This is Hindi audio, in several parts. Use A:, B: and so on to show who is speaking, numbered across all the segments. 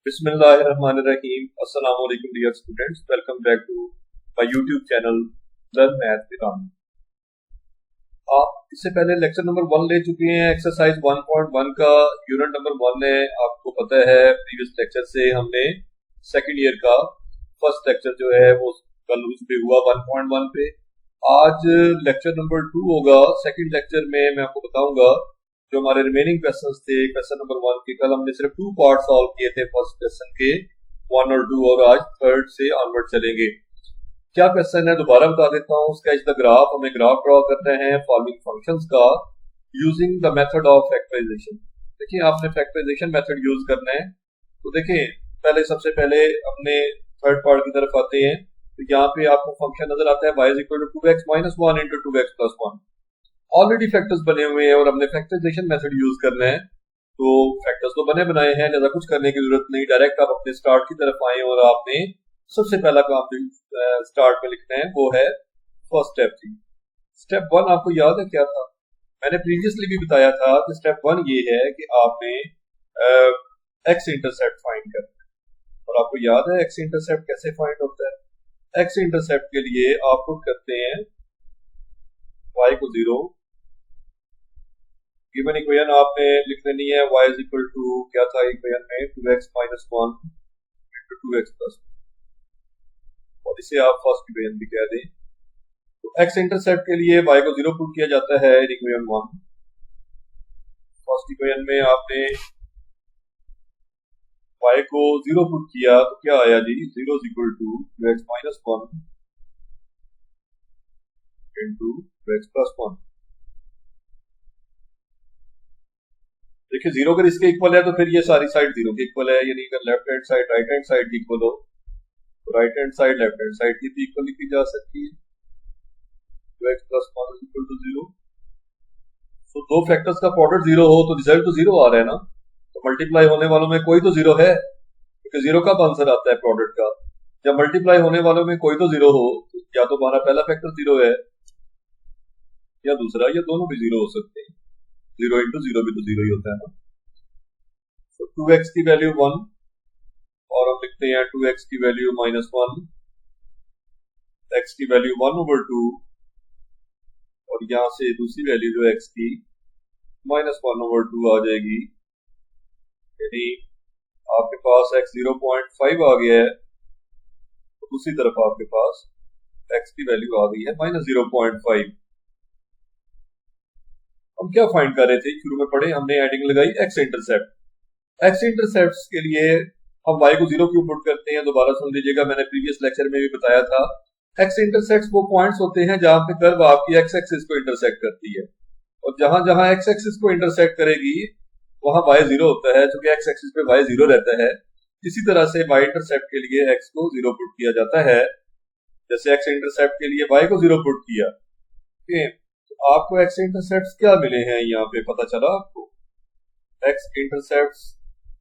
A: बिस्मिल्लाहिर्रहमानिर्रहीम। अस्सलाम वालेकुम dear students, welcome back to my YouTube channel learn math with Aamir. आप इससे पहले लेक्चर नंबर 1 ले चुके हैं, एक्सरसाइज 1.1 का यूनिट नंबर 1 है। आपको पता है प्रीवियस लेक्चर से हमने सेकंड ईयर का फर्स्ट लेक्चर जो है वो कल उस पे हुआ 1.1 पे। आज लेक्चर नंबर 2 होगा। सेकंड लेक्चर में मैं आपको बताऊंगा जो हमारे रिमेनिंग क्वेश्चंस थे क्वेश्चन नंबर 1 के। कल हमने सिर्फ 2 पार्ट सॉल्व किए थे फर्स्ट क्वेश्चन के 1 और 2, और आज थर्ड से ऑनवर्ड चलेंगे। क्या क्वेश्चन है दोबारा बता देता हूँ। स्केच द ग्राफ, हमें ग्राफ ड्रॉ करना है फॉलोइंग फंक्शंस का using the method of factorisation. देखिए आपने फैक्टराइजेशन मेथड यूज करना है। तो देखिए सबसे पहले अपने थर्ड पार्ट की तरफ आते हैं। तो यहाँ पे आपको फंक्शन नजर आता है y is equal to 2x minus 1 into 2x plus 1। Already factors बने हुए हैं और हमने फैक्टराइजेशन मेथड यूज करना है। तो फैक्टर्स तो बने बनाए हैं, लिहाजा कुछ करने की जरूरत नहीं। डायरेक्ट आप अपने स्टार्ट की तरफ आए और आपने सबसे पहला काम स्टार्ट में लिखना है वो है फर्स्ट स्टेप थी। स्टेप 1 आपको याद है क्या था? मैंने प्रीवियसली भी बताया था कि स्टेप 1 ये है कि आपने एक्स इंटरसेप्ट फाइंड करना है। और आपको याद है एक्स इंटरसेप्ट कैसे फाइंड होता है? एक्स इंटरसेप्ट के लिए आप पुट करते हैं y को 0, गिवन इक्वेशन आपने लिख लेनी है y इज इक्वल टू क्या था इक्वेशन में 2x minus 1 into 2x plus 1, और इसे आप फर्स्ट इक्वेशन भी कह दें। तो x इंटरसेप्ट के लिए y को 0 पुट किया जाता है इक्वेशन 1। फर्स्ट इक्वेशन में आपने y को 0 पुट किया तो क्या आया जी? 0 is equal to 2x minus 1 into 2x plus 1। देखिए 0 अगर इसके इक्वल है तो फिर ये सारी साइड 0 के इक्वल है, यानी अगर left hand side right hand side की इक्वल हो तो right hand side left hand side की भी इक्वल लिखी जा सकती है। 2x plus 1 equal to 0। तो दो फैक्टर्स का प्रोडक्ट 0 हो तो रिजल्ट तो 0 आ रहा है ना। तो मल्टीप्लाई होने वालों में कोई तो 0 है, क्योंकि 0 का आंसर आता है प्रोडक्ट का। जब मल्टीप्लाई होने वालों में कोई तो 0 हो तो या तो हमारा पहला फैक्टर 0 है या दूसरा, या दोनों भी 0 हो सकते हैं। 0 इंटू 0 भी तो 0 ही होता है ना। तो 2x की वैल्यू 1 और हम लिखते हैं 2x की वैल्यू माइनस 1, x की वैल्यू 1/2 और यहां से दूसरी वैल्यू जो x की माइनस 1/2 आ जाएगी। यानी आपके पास x 0.5 आ गया है, तो दूसरी तरफ आपके पास x की वैल्यू आ गई है माइनस 0.5। हम क्या फाइंड कर रहे थे? शुरू में पढ़े हमने एडिंग लगाई एक्स इंटरसेप्ट। एक्स इंटरसेप्ट के लिए हम y को 0 क्यों पुट करते हैं दोबारा सुन लीजिएगा, मैंने प्रीवियस लेक्चर में भी बताया था। एक्स इंटरसेप्ट वो पॉइंट्स होते हैं जहां पे कर्व आपकी एक्स एक्सिस को इंटरसेक्ट करती है, और जहां जहां एक्स एक्सिस को इंटरसेक्ट करेगी वहां y 0 होता है, क्योंकि एक्स एक्सिस पे y 0 रहता है। इसी तरह से y इंटरसेप्ट के लिए x को 0 पुट किया जाता है। जैसे एक्स इंटरसेप्ट के लिए y को 0 पुट किया, आपको एक्स इंटरसेप्ट्स क्या मिले हैं? यहाँ पे पता चला आपको x intercepts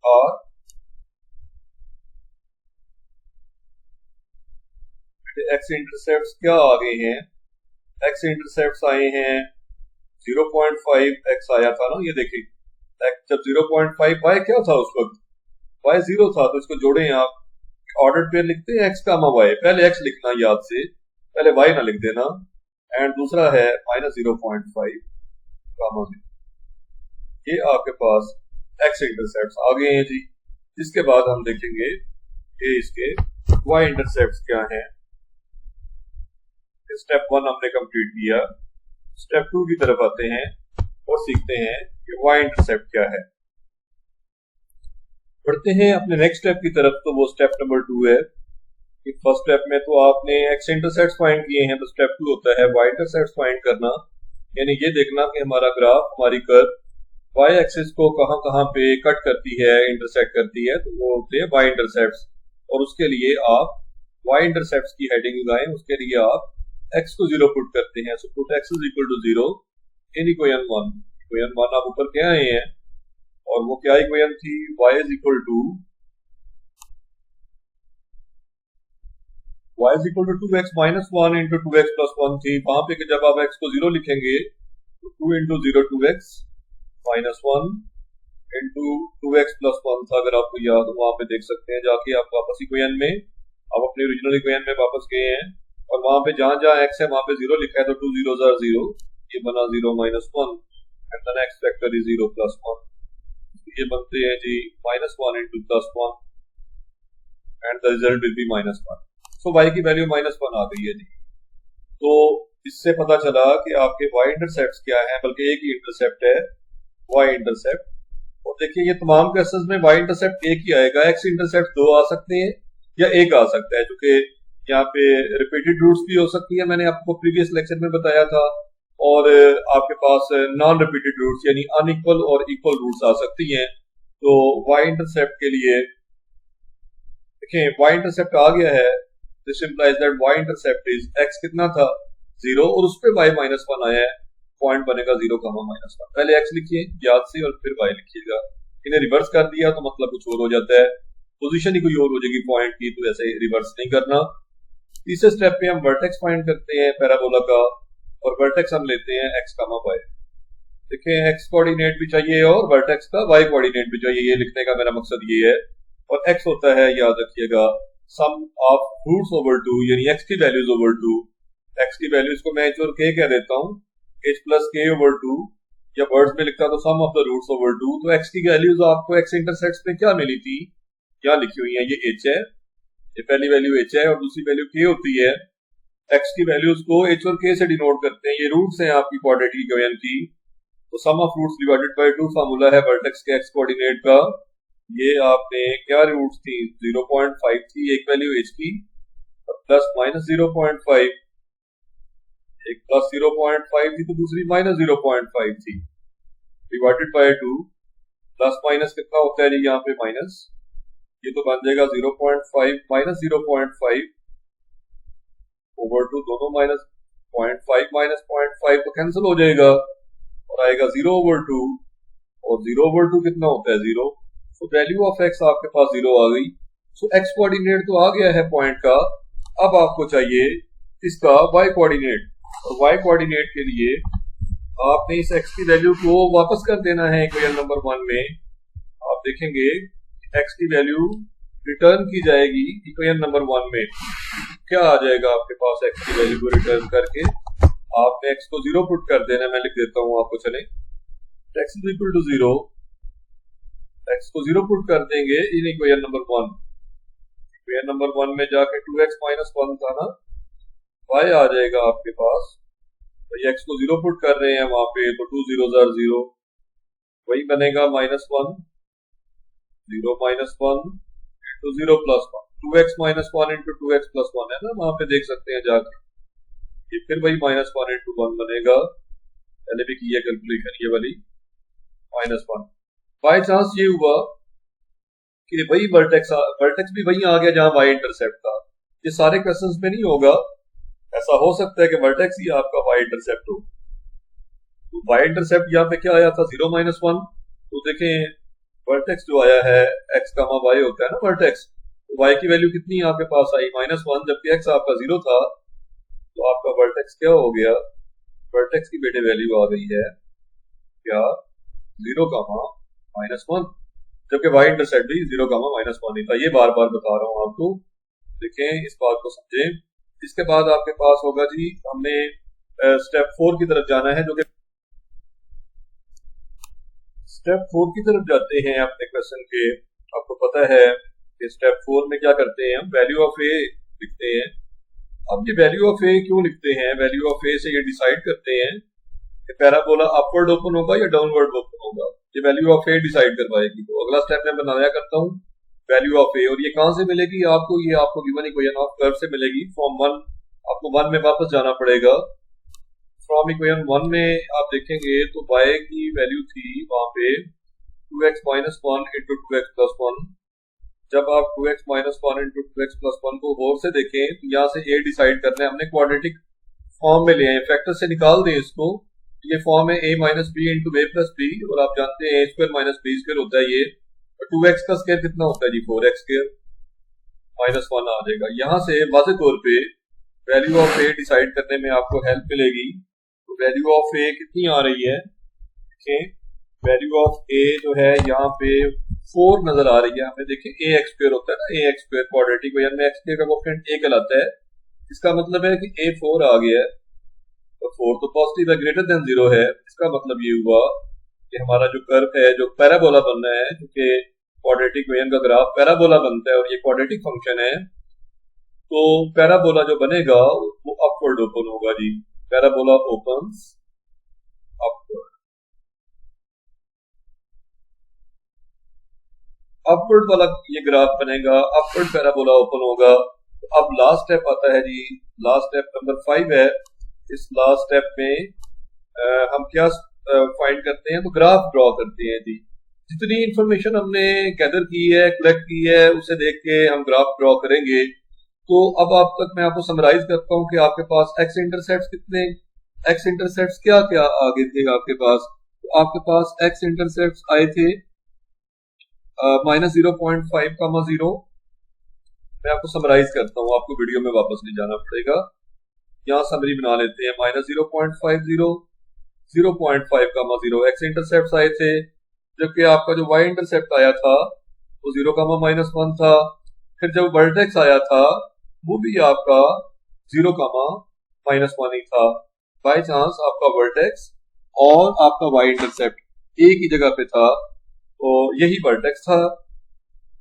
A: are x intercepts क्या आ गए हैं? एक्स इंटरसेप्ट्स आए हैं 0.5 x आया था ना। ये देखिए जब 0.5 y क्या था उस वक्त? y 0 था, तो इसको जोड़े आप ऑर्डर पेयर लिखते हैं x कामा y। पहले x लिखना याद से, पहले y ना लिख देना। एंड दूसरा है माइनस 0.5 कामा 0। ये आपके पास एक्स इंटरसेप्ट्स आ गए हैं जी। इसके बाद हम देखेंगे कि इसके वाई इंटरसेप्ट्स क्या हैं। स्टेप 1 हमने कंप्लीट किया। स्टेप 2 की तरफ आते हैं और सीखते हैं कि वाई इंटरसेप्ट क्या है। बढ़ते हैं अपने नेक्स्ट स्टेप की तरफ। तो वो स्टेप नंबर 2 है। फर्स्ट स्टेप में तो आपने एक्स इंटरसेप्ट्स फाइंड किए हैं, तो स्टेप 2 होता है वाई इंटरसेप्ट्स फाइंड करना। यानी ये देखना कि हमारा ग्राफ हमारी कर्व वाई एक्सिस को कहां कहां पे कट करती है, इंटरसेक्ट करती है, तो वो होते हैं वाई इंटरसेप्ट्स। और उसके लिए आप वाई इंटरसेप्ट्स की हेडिंग लगाएं। उसके लिए आप एक्स को 0 पुट करते हैं। So put x is equal to 0 in equation 1। Equation 1 आप ऊपर क्या आए हैं, और वो क्या इक्वेशन थी? y is equal to y is equal to 2x minus 1 into 2x plus 1 थी। वहां पे जब आप x को 0 लिखेंगे तो 2 into 0 2x minus 1 into 2x plus 1 था, अगर आपको याद हो वहां पे देख सकते हैं जाके आप वापस इक्वेशन में, आप अपने ओरिजिनल इक्वेशन में वापस गए हैं और वहां पे जहां जहां x है वहां पे 0 लिखा है, तो 2 0s are 0, ये बना 0 minus 1 and the next factor is 0 plus 1, ये बनते हैं जी -1 into plus 1 and the result will be -1। So y की वैल्यू -1 आ गई है जी। तो इससे पता चला कि आपके y इंटरसेप्ट क्या है, बल्कि एक ही इंटरसेप्ट है y इंटरसेप्ट। और देखिए ये तमाम केसेस में y इंटरसेप्ट एक ही आएगा, x इंटरसेप्ट 2 आ सकते हैं या एक आ सकता है, क्योंकि यहाँ पे रिपीटेड रूट्स भी हो सकती है, मैंने आपको प्रीवियस लेक्चर में बताया था, और आपके पास नॉन रिपीटेड रूट्स यानी अनइक्वल और इक्वल रूट्स आ सकती हैं। तो y इंटरसेप्ट के लिए देखें y इंटरसेप्ट आ गया है, this implies that y intercept is x कितना था 0 और उस पे y -1 आया है, पॉइंट बनेगा 0, -1। पहले x लिखिए याद से और फिर y लिखिएगा, इन्हें रिवर्स कर दिया तो मतलब कुछ और हो जाता है, पोजीशन ही कोई और हो जाएगी पॉइंट की, तो ऐसे रिवर्स नहीं करना। तीसरे स्टेप पे हम वर्टेक्स फाइंड करते हैं पैराबोला का, और वर्टेक्स हम लेते हैं x, y। देखिए x कोऑर्डिनेट भी चाहिए और वर्टेक्स का y कोऑर्डिनेट भी चाहिए, ये लिखने का मेरा मकसद ये है। और x होता है, याद रखिएगा, सम ऑफ रूट्स ओवर 2, यानी x की वैल्यूज ओवर 2। x की वैल्यूज को मैं h और k कह देता हूँ, h प्लस k ओवर 2, या वर्ड्स में लिखता तो sum of the roots over 2। तो x की वैल्यूज आपको x इंटरसेप्ट्स में क्या मिली थी, क्या लिखी हुई है, ये h है, ये पहली वैल्यू h है और दूसरी वैल्यू k होती है। x की वैल्यूज को h और k से डिनोट करते हैं, ये रूट्स हैं आपकी क्वाड्रेटिक इक्वेशन की। तो sum of roots divided by 2 formula है वर्टेक्स के x कोऑर्डिनेट का। ये आपने क्या रूट्स थी, 0.5 थी एक वैल्यू h की, प्लस -0.5, एक प्लस 0.5 थी तो दूसरी -0.5 थी, डिवाइडेड बाय 2, प्लस माइनस कितना होता है जी यहाँ पे माइनस, ये तो बन जाएगा 0.5 -0.5 ओवर 2, दोनों -0.5 तो कैंसिल हो जाएगा और आएगा 0 ओवर 2, और 0 ओवर 2 कितना होता है 0। सो वैल्यू ऑफ x आपके पास 0 आ गई। सो x कोऑर्डिनेट तो आ गया है पॉइंट का, अब आपको चाहिए इसका y कोऑर्डिनेट, और y कोऑर्डिनेट के लिए आपने इस x की वैल्यू को वापस कर देना है इक्वेशन नंबर 1 में। आप देखेंगे x की वैल्यू रिटर्न की जाएगी इक्वेशन नंबर 1 में, क्या आ जाएगा आपके पास, x की वैल्यू को रिटर्न करके आपने x को 0 पुट कर देना, मैं लिख देता हूं आपको, चले x is equal to 0, x को 0 पुट कर देंगे in equation number 1। Equation number 1 में जाके 2x - 1 था ना, y आ जाएगा आपके पास, तो ये x को 0 पुट कर रहे हैं वहां पे, तो 2 0s are 0, वही बनेगा -1, 0 - 1 into 0 plus 1, 2x - 1 into 2x plus 1 है ना, वहां पे देख सकते हैं जाके, ये फिर वही -1 इंटू 1 बनेगा, पहले भी की है कैलकुलेशन ये वाली, -1। बाय चांस ये हुआ कि वही वर्टेक्स भी वही आ गया जहां y इंटरसेप्ट था, ये सारे क्वेश्चंस में नहीं होगा, ऐसा हो सकता है कि वर्टेक्स ही आपका y इंटरसेप्ट हो। तो y इंटरसेप्ट यहाँ पे क्या आया था 0 - 1, तो देखें वर्टेक्स जो आया है x, y होता है ना वर्टेक्स, तो y की वैल्यू कितनी आपके पास आई -1, जबकि x आपका 0 था, तो आपका वर्टेक्स क्या हो गया, वर्टेक्स की बेटे वैल्यू आ गई है क्या 0, -1, जबकि y इंटरसेप्ट भी 0, -1 ही था। ये बार बार बता रहा हूं आपको, देखें इस बात को समझें। इसके बाद आपके पास होगा जी, हमने स्टेप 4 की तरफ जाना है, जो कि स्टेप 4 की तरफ जाते हैं अपने क्वेश्चन के। आपको पता है कि स्टेप 4 में क्या करते हैं, हम वैल्यू ऑफ ए लिखते हैं। अब ये वैल्यू ऑफ ए क्यों लिखते हैं, वैल्यू ऑफ ए से ये डिसाइड करते हैं कि पैराबोला अपवर्ड ओपन होगा या डाउनवर्ड ओपन होगा, ये वैल्यू ऑफ ए डिसाइड करवाएगी। तो अगला स्टेप मैं बनाया करता हूँ वैल्यू ऑफ ए, और ये कहां से मिलेगी आपको, ये आपको गिवन इक्वेशन ऑफ कर्व से मिलेगी। फ्रॉम 1 आपको 1 में वापस जाना पड़ेगा। फ्रॉम इक्वेशन 1 में आप देखेंगे तो y की वैल्यू थी वहां पे 2x - 1 इंटू 2x प्लस 1। जब आप 2x - 1 इंटू 2x प्लस 1 को गौर से देखें तो यहाँ से a डिसाइड करना है हमने, क्वाड्रेटिक फॉर्म में ले आए, फैक्टर से निकाल दें इसको। ये फॉर्म है a minus b into a plus b, और आप जानते हैं a square minus b square होता है ये, और 2x का स्क्वायर कितना होता है जी 4x स्क्वायर, -1 आ जाएगा। यहाँ से वाज़ेह तौर पे वैल्यू ऑफ ए डिसाइड करने में आपको हेल्प मिलेगी। तो वैल्यू ऑफ ए कितनी आ रही है, देखें वैल्यू ऑफ ए जो है यहाँ पे 4 नजर आ रही है हमें। देखिए ए एक्स स्क्वायर होता है ना, a x square quadratic equation में एक्स का कोएफिशिएंट ए कहलाता है। इसका मतलब है कि ए 4 आ गया है, तो 4 तो पॉजिटिव है, ग्रेटर देन 0 है। इसका मतलब ये हुआ कि हमारा जो कर्व है, जो पैराबोला बनना है, क्योंकि क्वाड्रेटिक इक्वेशन का ग्राफ पैराबोला बनता है और ये क्वाड्रेटिक फंक्शन है, तो पैराबोला जो बनेगा वो अपवर्ड ओपन होगा जी। पैराबोला ओपन्स अपवर्ड, अपवर्ड वाला ये ग्राफ बनेगा, अपवर्ड पैराबोला ओपन होगा। तो अब लास्ट स्टेप आता है जी, लास्ट स्टेप नंबर 5 है। इस लास्ट स्टेप में हम क्या फाइंड करते हैं, तो ग्राफ ड्रॉ करते हैं जी। जितनी इंफॉर्मेशन हमने गैदर की है, कलेक्ट की है, उसे देख के हम ग्राफ ड्रॉ करेंगे। तो अब आप तक मैं आपको समराइज करता हूँ कि आपके पास एक्स इंटरसेप्ट्स कितने, एक्स इंटरसेप्ट्स क्या क्या आगे थे आपके पास। तो आपके पास एक्स इंटरसेप्ट्स आए थे -0.5, मैं आपको समराइज करता हूँ, आपको वीडियो में वापस नहीं जाना पड़ेगा। यहाँ समरी बना लेते हैं। -0.50, 0.5, एक्स इंटरसेप्ट आए थे, जबकि आपका जो वाई इंटरसेप्ट आया था वो 0, -1 था। फिर जब वर्टेक्स आया था वो भी आपका 0, -1 ही था। बाई चांस आपका वर्टेक्स और आपका वाई इंटरसेप्ट एक ही जगह पे था, तो यही वर्टेक्स था,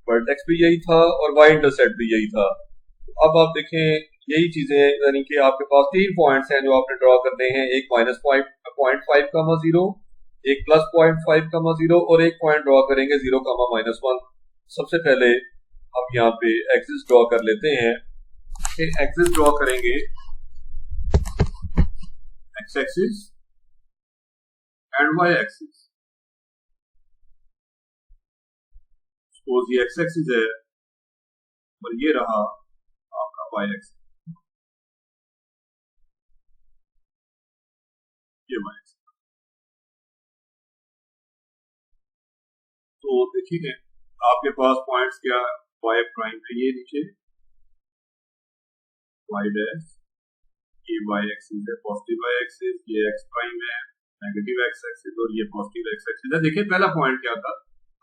A: वर्टेक्स भी यही था और वाई इंटरसेप्ट भी यही था। तो अब आप देखें यही चीजें, यानी कि आपके पास 3 पॉइंट्स हैं जो आपने ड्रॉ करने हैं। एक -0.5, एक +0.5, और एक पॉइंट ड्रॉ करेंगे 0, -1। सबसे पहले हम यहाँ पे एक्सिस ड्रॉ कर लेते हैं। एक्सिस ड्रॉ करेंगे, x axis and y axis. Suppose ये एक्स एक्सिस है और ये रहा आपका वाई एक्सिस, ये वाई एक्सिस। तो देखिए आपके पास पॉइंट्स क्या, वाई प्राइम है ये नीचे, वाई डैश, ये वाई एक्सिस है पॉजिटिव वाई एक्सिस, ये एक्स प्राइम है नेगेटिव एक्स एक्सिस, और ये पॉजिटिव एक्स एक्सिस है। देखिए पहला पॉइंट क्या था।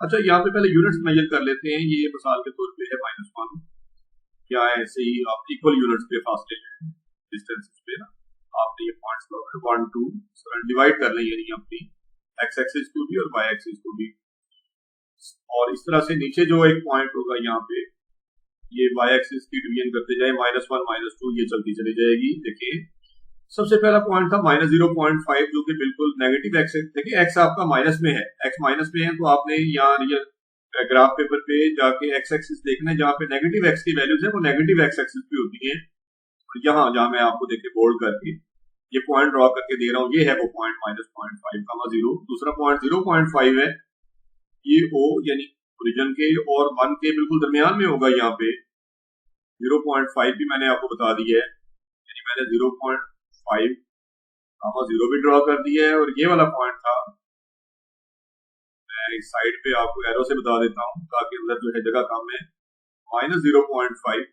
A: अच्छा यहाँ पे पहले यूनिट्स मेजर कर लेते हैं। ये मिसाल के तौर पे है -1, या ऐसे ही आप इक्वल यूनिट्स पे फासले डिस्टेंसेस पे ना आपने ये पॉइंट्स 1 2 डिवाइड कर लें, यानी अपनी एक्स एक्सिस को भी और वाई एक्सिस को भी। और इस तरह से नीचे जो एक पॉइंट होगा यहाँ पे, ये वाई एक्सिस की डिवीजन करते जाए, -1 -2 ये चलती चली जाएगी। देखिए सबसे पहला पॉइंट था -0.5, जो कि बिल्कुल नेगेटिव एक्स। देखिए एक्स आपका माइनस में है, एक्स माइनस में है, तो आपने यहाँ ग्राफ पेपर पे जाके एक्स एक्सिस देखना है, जहाँ पे नेगेटिव एक्स की वैल्यूज है वो नेगेटिव एक्स एक्सिस पे होती है। और यहाँ जहाँ मैं आपको देखिए बोल्ड करके ये पॉइंट ड्रॉ करके दे रहा हूँ, ये है वो पॉइंट -0.5, 0। दूसरा पॉइंट 0.5 है, ये O यानी ओरिजिन के और 1 के बिल्कुल दरमियान में होगा। यहाँ पे 0.5 भी मैंने आपको बता दिया है, यानी मैंने 0.5, 0 भी ड्रॉ कर दिया है। और ये वाला पॉइंट था, मैं इस साइड पे आपको एरो से बता देता हूँ ताकि अंदर जो है जगह कम है। -0.5,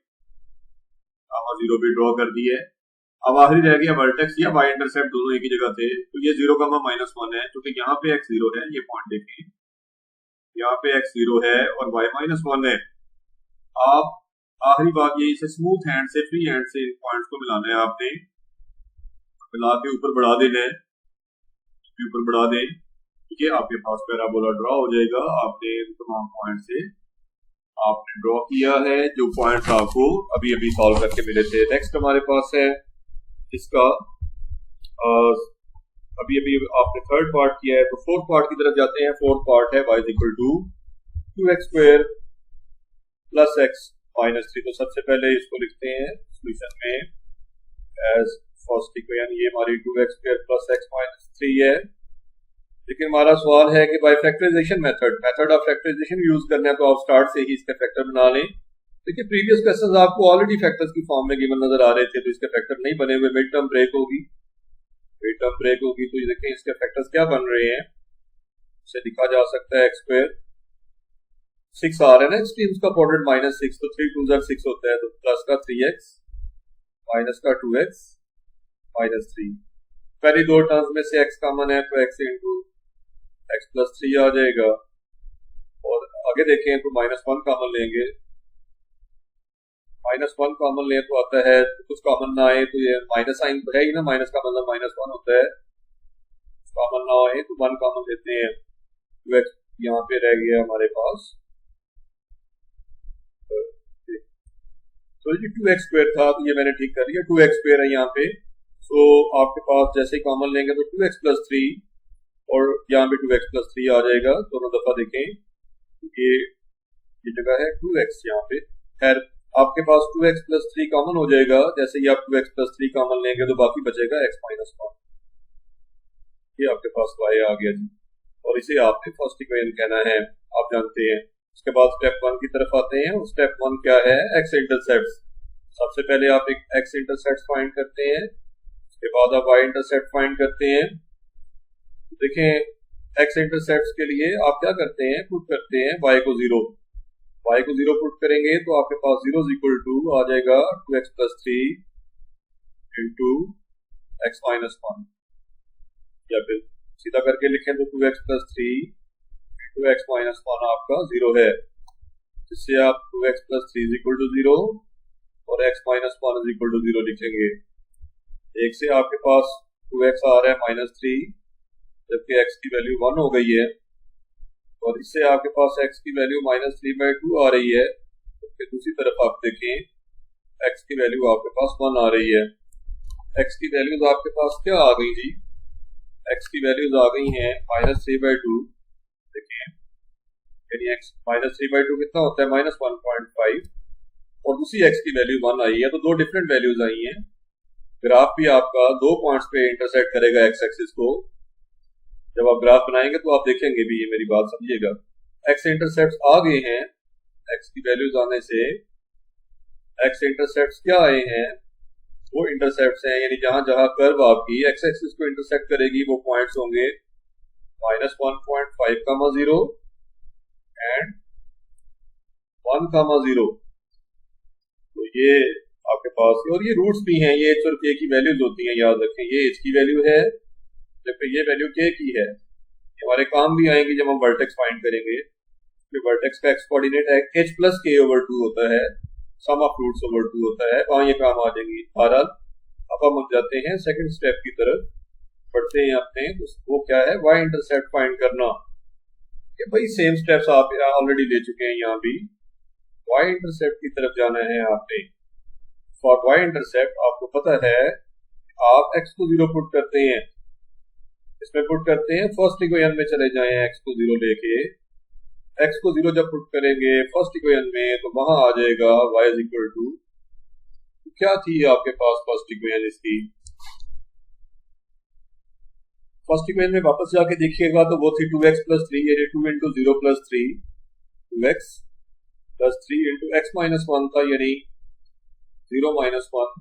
A: 0 भी ड्रॉ कर दिया है। अब आखिरी रह गया वर्टेक्स या वाई इंटरसेप्ट, दोनों एक ही जगह थे, तो ये 0, -1 है, क्योंकि यहाँ पे x 0 है। ये पॉइंट देखिए यहाँ पे x 0 है और y -1 है। आप आखिरी बात ये, इसे स्मूथ हैंड से, फ्री हैंड से इन पॉइंट्स को मिलाना है। आपने मिला के ऊपर बढ़ा देना है, ऊपर बढ़ा दें, ठीक है, आपके पास पैराबोला ड्रॉ हो जाएगा। आपने तमाम पॉइंट से आपने ड्रॉ किया है, जो पॉइंट आपको अभी अभी सॉल्व करके मिले थे। नेक्स्ट हमारे पास है इसका अभी अभी आपने थर्ड पार्ट किया है, तो फोर्थ पार्ट की तरफ जाते हैं। फोर्थ पार्ट है y = 2x² + x - 3। तो सबसे पहले इसको लिखते हैं सॉल्यूशन में एज फर्स्ट इक्वेशन, ये हमारी 2x² + x - 3 है। लेकिन हमारा सवाल है कि by factorisation method of factorisation use करना है, तो आप स्टार्ट से ही इसके फैक्टर बना लें। देखिए प्रीवियस क्वेश्चंस आपको ऑलरेडी फैक्टर्स की फॉर्म में गिवन नजर आ रहे थे, तो इसके फैक्टर नहीं बने हुए। मिड टर्म ब्रेक होगी, तो ये देखिए इसके फैक्टर्स क्या बन रहे हैं। इसे लिखा जा सकता है x², 6 आ रहा है ना, एक्सट्रीम्स का प्रोडक्ट -6, तो 3 2 6 होता है, तो प्लस का 3x माइनस का 2x - 3। पहली दो टर्म्स में से x कॉमन है, तो x × x प्लस 3 आ जाएगा। और आगे देखें तो -1 कॉमन लेंगे, -1 कॉमन ले तो आता है, कुछ कॉमन ना आए तो ये माइनस साइन तो है ही ना, माइनस का मतलब -1 होता है। कॉमन ना आए तो 1 कॉमन लेते हैं, 2x यहाँ पे रह गया हमारे पास। तो ये 2x स्क्वायर था तो ये मैंने ठीक कर लिया, 2x स्क्वायर है यहाँ पे। तो आपके पास जैसे ही कॉमन लेंगे तो 2x प्लस 3 और यहाँ पे 2x प्लस 3 आ जाएगा। दोनों दफा देखें, ये जगह है 2x यहाँ पे। खैर आपके पास 2x प्लस 3 कॉमन हो जाएगा, जैसे ही आप 2x प्लस 3 कॉमन लेंगे तो बाकी बचेगा x माइनस 1। ये आपके पास y आ गया जी, और इसे आपने फर्स्ट इक्वेशन कहना है, आप जानते हैं। उसके बाद स्टेप 1 की तरफ आते हैं, और स्टेप 1 क्या है, x इंटरसेप्ट। सबसे पहले आप एक x इंटरसेप्ट फाइंड करते हैं, उसके बाद आप y इंटरसेप्ट फाइंड करते हैं। देखें x इंटरसेप्ट के लिए आप क्या करते हैं, पुट करते हैं y को 0 पुट करेंगे तो आपके पास 0 इक्वल टू आ जाएगा 2x प्लस 3 इंटू x माइनस 1, या फिर सीधा करके लिखें तो 2x प्लस 3 इंटू x माइनस 1 आपका 0 है, जिससे आप 2x प्लस 3 इक्वल टू 0 और x माइनस 1 इक्वल टू 0 लिखेंगे। एक से आपके पास 2x आ रहा है -3, जबकि x की वैल्यू 1 हो गई है, और इससे आपके पास x की वैल्यू -3/2 आ रही है। तो दूसरी तरफ आप देखें, x की वैल्यू आपके पास 1 आ रही है। x की वैल्यूज आपके पास क्या आ गई जी, x की वैल्यूज आ गई हैं -3/2। देखिए यानी x -3/2 कितना होता है, -1.5, और दूसरी x की वैल्यू 1 आई है, तो दो डिफरेंट वैल्यूज आई हैं। ग्राफ भी आपका दो पॉइंट्स पे इंटरसेक्ट करेगा x एक्सिस को। जब आप ग्राफ बनाएंगे तो आप देखेंगे भी, ये मेरी बात समझिएगा। x इंटरसेप्ट आ गए हैं, x की वैल्यूज आने से x इंटरसेप्ट क्या आए हैं, वो इंटरसेप्ट हैं, यानी जहां जहां कर्व आपकी x एक्सिस को इंटरसेक्ट करेगी वो पॉइंट्स होंगे -1.5, 0 एंड 1, 0। तो ये आपके पास, और ये रूट्स भी हैं, ये h और k की वैल्यूज होती हैं, याद रखें। ये h की वैल्यू है, जबकि ये वैल्यू k की है। हमारे काम भी आएंगे जब हम वर्टेक्स फाइंड करेंगे। वर्टेक्स का x कोऑर्डिनेट है h प्लस k/2 होता है, सम ऑफ रूट्स ओवर 2 होता है, वहां ये काम आ जाएंगी। बहरहाल अब हम जाते हैं सेकंड स्टेप की तरफ, पढ़ते हैं अपने, वो क्या है, y इंटरसेप्ट फाइंड करना। ये भाई सेम स्टेप्स आप ऑलरेडी ले चुके हैं, यहाँ भी y इंटरसेप्ट की तरफ जाना है आपने। फॉर y इंटरसेप्ट आपको पता है, आप x को 0 पुट करते हैं, इसमें पुट करते हैं, फर्स्ट इक्वेशन में चले जाएं, x को 0 लेके, x को 0 जब पुट करेंगे फर्स्ट इक्वेशन में तो वहां आ जाएगा y इज इक्वल टू, क्या थी आपके पास फर्स्ट इक्वेशन इसकी। फर्स्ट इक्वेशन में वापस जाके देखिएगा तो वो थी 2x प्लस 3, यानी 2 इंटू 0 प्लस 3, 2x प्लस 3 इंटू x माइनस 1 था, यानी 0 माइनस 1।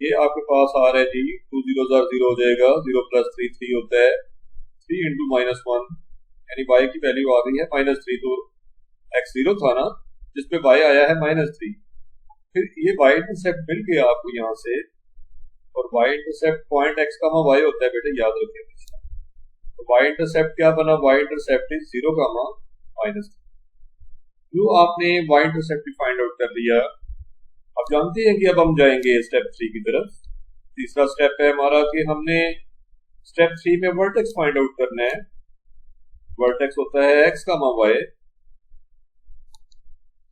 A: ये आपके पास आ रहा है जी, 2 0 0 हो जाएगा, 0 प्लस 3 3 होता है, 3 इंटू -1, यानी y की वैल्यू आ गई है -3। तो x 0 था ना, जिसपे y आया है -3। फिर ये y इंटरसेप्ट मिल गया आपको यहाँ से, और y इंटरसेप्ट पॉइंट x का y होता है बेटे, याद रखें। तो y इंटरसेप्ट क्या बना, y इंटरसेप्ट इज 0, -3। जो आपने y इंटरसेप्ट फाइंड आउट कर लिया, अब जानते हैं कि अब हम जाएंगे स्टेप 3 की तरफ। तीसरा स्टेप है हमारा कि हमने स्टेप 3 में वर्टेक्स फाइंड आउट करना है। वर्टेक्स होता है x, y,